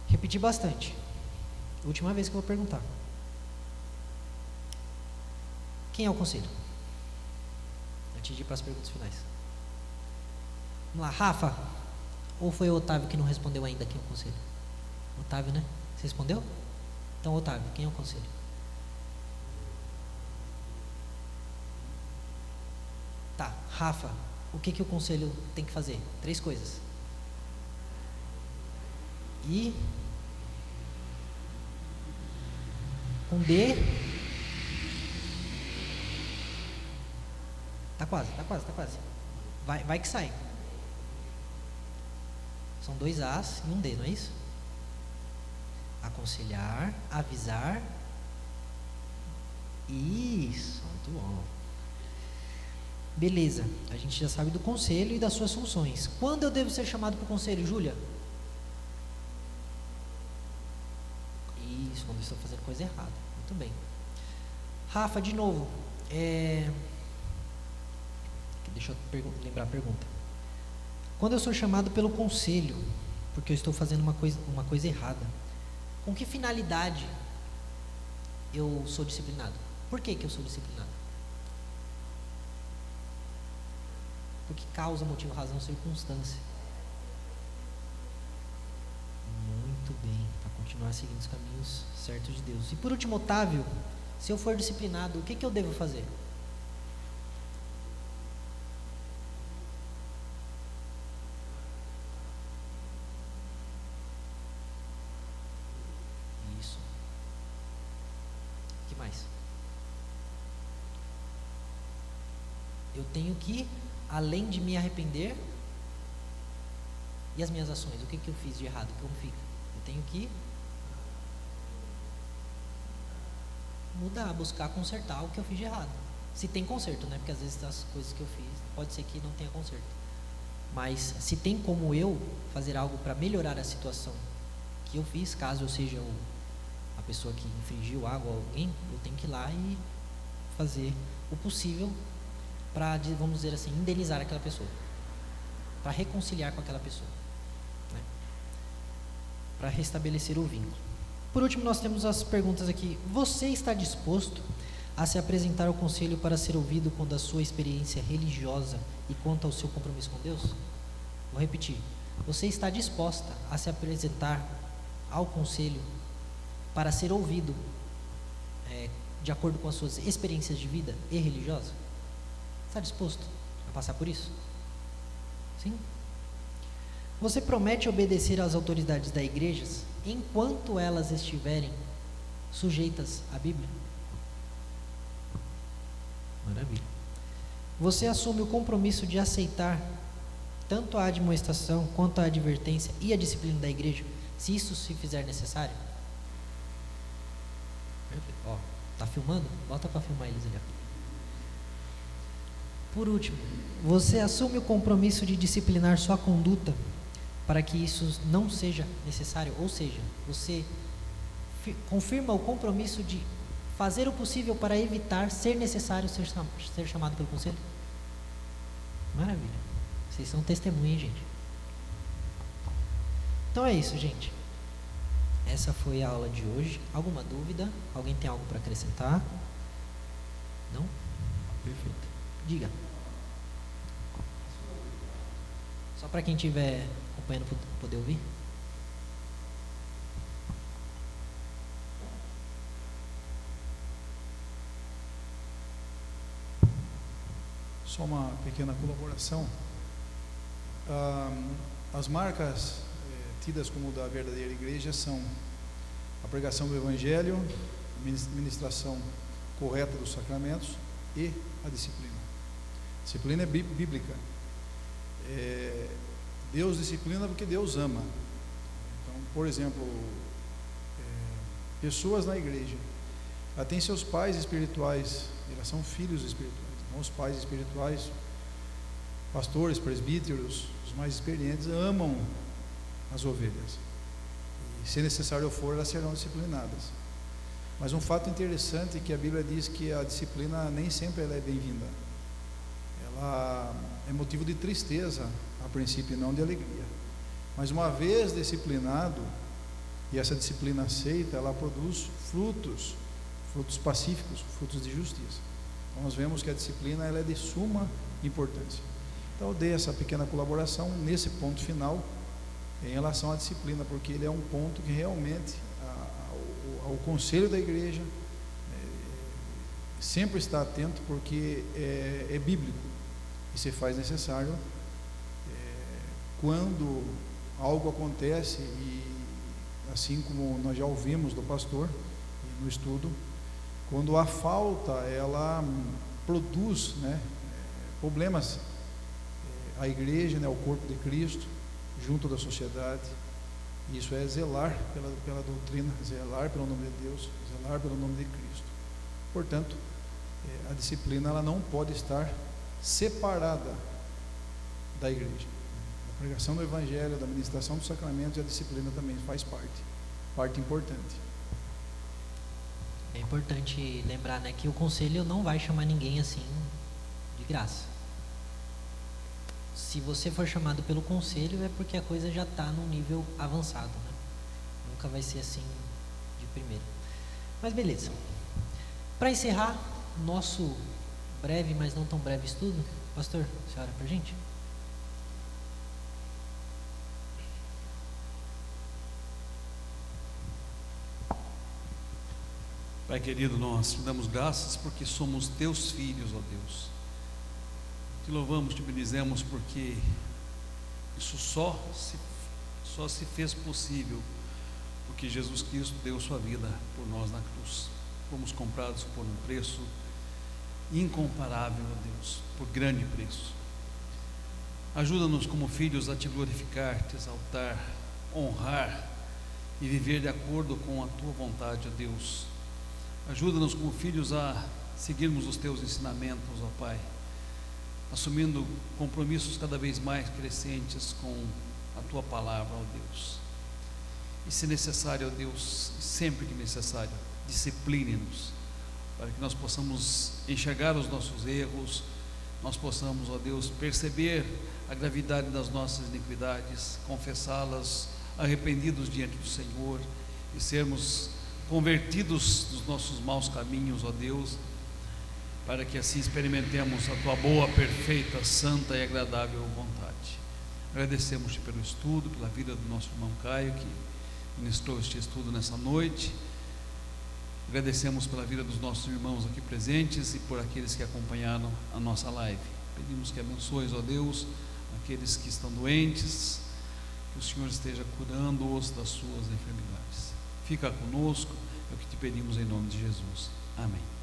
Repetir bastante. Última vez que eu vou perguntar. Quem é o conselho? Antes de ir para as perguntas finais. Vamos lá, Rafa. Ou foi o Otávio que não respondeu ainda quem é o conselho? Otávio, né? Você respondeu? Então, Otávio, quem é o conselho? Tá, Rafa, o que o conselho tem que fazer? 3 coisas. I com D. Tá quase. Vai que sai. São 2 As e um D, não é isso? Aconselhar, avisar. Isso, muito bom. Beleza, a gente já sabe do conselho e das suas funções. Quando eu devo ser chamado para o conselho, Júlia? Isso, quando eu estou fazendo coisa errada. Muito bem. Rafa, de novo. Deixa eu lembrar a pergunta. Quando eu sou chamado pelo conselho, porque eu estou fazendo uma coisa errada, com que finalidade eu sou disciplinado? Por que eu sou disciplinado? Porque causa, motivo, razão, circunstância. Muito bem, para continuar seguindo os caminhos certos de Deus. E por último, Otávio, se eu for disciplinado, o que eu devo fazer? Isso. O que mais? eu tenho que, além de me arrepender, e as minhas ações, o que eu fiz de errado, como fica? Eu tenho que mudar, buscar consertar o que eu fiz de errado. Se tem conserto, né? Porque às vezes as coisas que eu fiz, pode ser que não tenha conserto. Mas se tem como eu fazer algo para melhorar a situação que eu fiz, caso eu seja a pessoa que infringiu algo a alguém, eu tenho que ir lá e fazer o possível para, vamos dizer assim, indenizar aquela pessoa, para reconciliar com aquela pessoa, né? Para restabelecer o vínculo. Por último, nós temos as perguntas aqui. Você está disposto a se apresentar ao conselho para ser ouvido quando a sua experiência religiosa e quanto ao seu compromisso com Deus? Vou repetir. Você está disposta a se apresentar ao conselho para ser ouvido de acordo com as suas experiências de vida e religiosas? Está disposto a passar por isso? Sim? Você promete obedecer às autoridades da igreja enquanto elas estiverem sujeitas à Bíblia? Maravilha. Você assume o compromisso de aceitar tanto a admoestação quanto a advertência e a disciplina da igreja, se isso se fizer necessário? Perfeito. Ó, tá filmando? Bota para filmar eles ali. Por último, você assume o compromisso de disciplinar sua conduta para que isso não seja necessário, ou seja, você confirma o compromisso de fazer o possível para evitar ser necessário ser chamado pelo conselho? Maravilha. Vocês são testemunha, hein, gente? Então é isso, gente. Essa foi a aula de hoje. Alguma dúvida? Alguém tem algo para acrescentar? Não? Perfeito. Diga. Só para quem estiver acompanhando poder ouvir. Só uma pequena colaboração. As marcas tidas como da verdadeira igreja são a pregação do Evangelho, a ministração correta dos sacramentos e a disciplina. A disciplina é bíblica. Deus disciplina porque Deus ama. Então, por exemplo, pessoas na igreja, ela tem seus pais espirituais, elas são filhos espirituais. Então, os pais espirituais, pastores, presbíteros, os mais experientes, amam as ovelhas. E, se necessário for, elas serão disciplinadas. Mas um fato interessante é que a Bíblia diz que a disciplina nem sempre ela é bem-vinda. Ela é motivo de tristeza, a princípio, e não de alegria. Mas uma vez disciplinado, e essa disciplina aceita, ela produz frutos pacíficos, frutos de justiça. Então nós vemos que a disciplina ela é de suma importância. Então eu dei essa pequena colaboração nesse ponto final em relação à disciplina, porque ele é um ponto que realmente o conselho da igreja sempre está atento, porque é bíblico e se faz necessário quando algo acontece, e assim como nós já ouvimos do pastor no estudo, quando a falta ela produz problemas à igreja, ao corpo de Cristo, junto da sociedade. Isso é zelar pela doutrina, zelar pelo nome de Deus, zelar pelo nome de Cristo. Portanto, a disciplina ela não pode estar separada da igreja. A pregação do Evangelho, da ministração dos sacramentos, e a disciplina também faz parte importante. É importante lembrar, que o conselho não vai chamar ninguém assim de graça. Se você for chamado pelo conselho, é porque a coisa já está num nível avançado, Nunca vai ser assim de primeira. Mas beleza. Para encerrar nosso breve, mas não tão breve estudo, pastor, você ora para a gente? Pai querido, nós te damos graças porque somos teus filhos, ó Deus. Te louvamos, te bendizemos porque isso só se fez possível porque Jesus Cristo deu sua vida por nós na cruz. Fomos comprados por um preço incomparável, ó Deus, por grande preço. Ajuda-nos como filhos a te glorificar, te exaltar, honrar e viver de acordo com a tua vontade, ó Deus. Ajuda-nos como filhos a seguirmos os teus ensinamentos, ó Pai, assumindo compromissos cada vez mais crescentes com a tua palavra, ó Deus. E se necessário, ó Deus, sempre que necessário, discipline-nos, para que nós possamos enxergar os nossos erros, nós possamos, ó Deus, perceber a gravidade das nossas iniquidades, confessá-las, arrependidos diante do Senhor, e sermos convertidos dos nossos maus caminhos, ó Deus, para que assim experimentemos a tua boa, perfeita, santa e agradável vontade. Agradecemos-te pelo estudo, pela vida do nosso irmão Caio, que ministrou este estudo nessa noite. Agradecemos pela vida dos nossos irmãos aqui presentes e por aqueles que acompanharam a nossa live. Pedimos que abençoes, ó Deus, aqueles que estão doentes, que o Senhor esteja curando-os das suas enfermidades. Fica conosco, é o que te pedimos em nome de Jesus. Amém.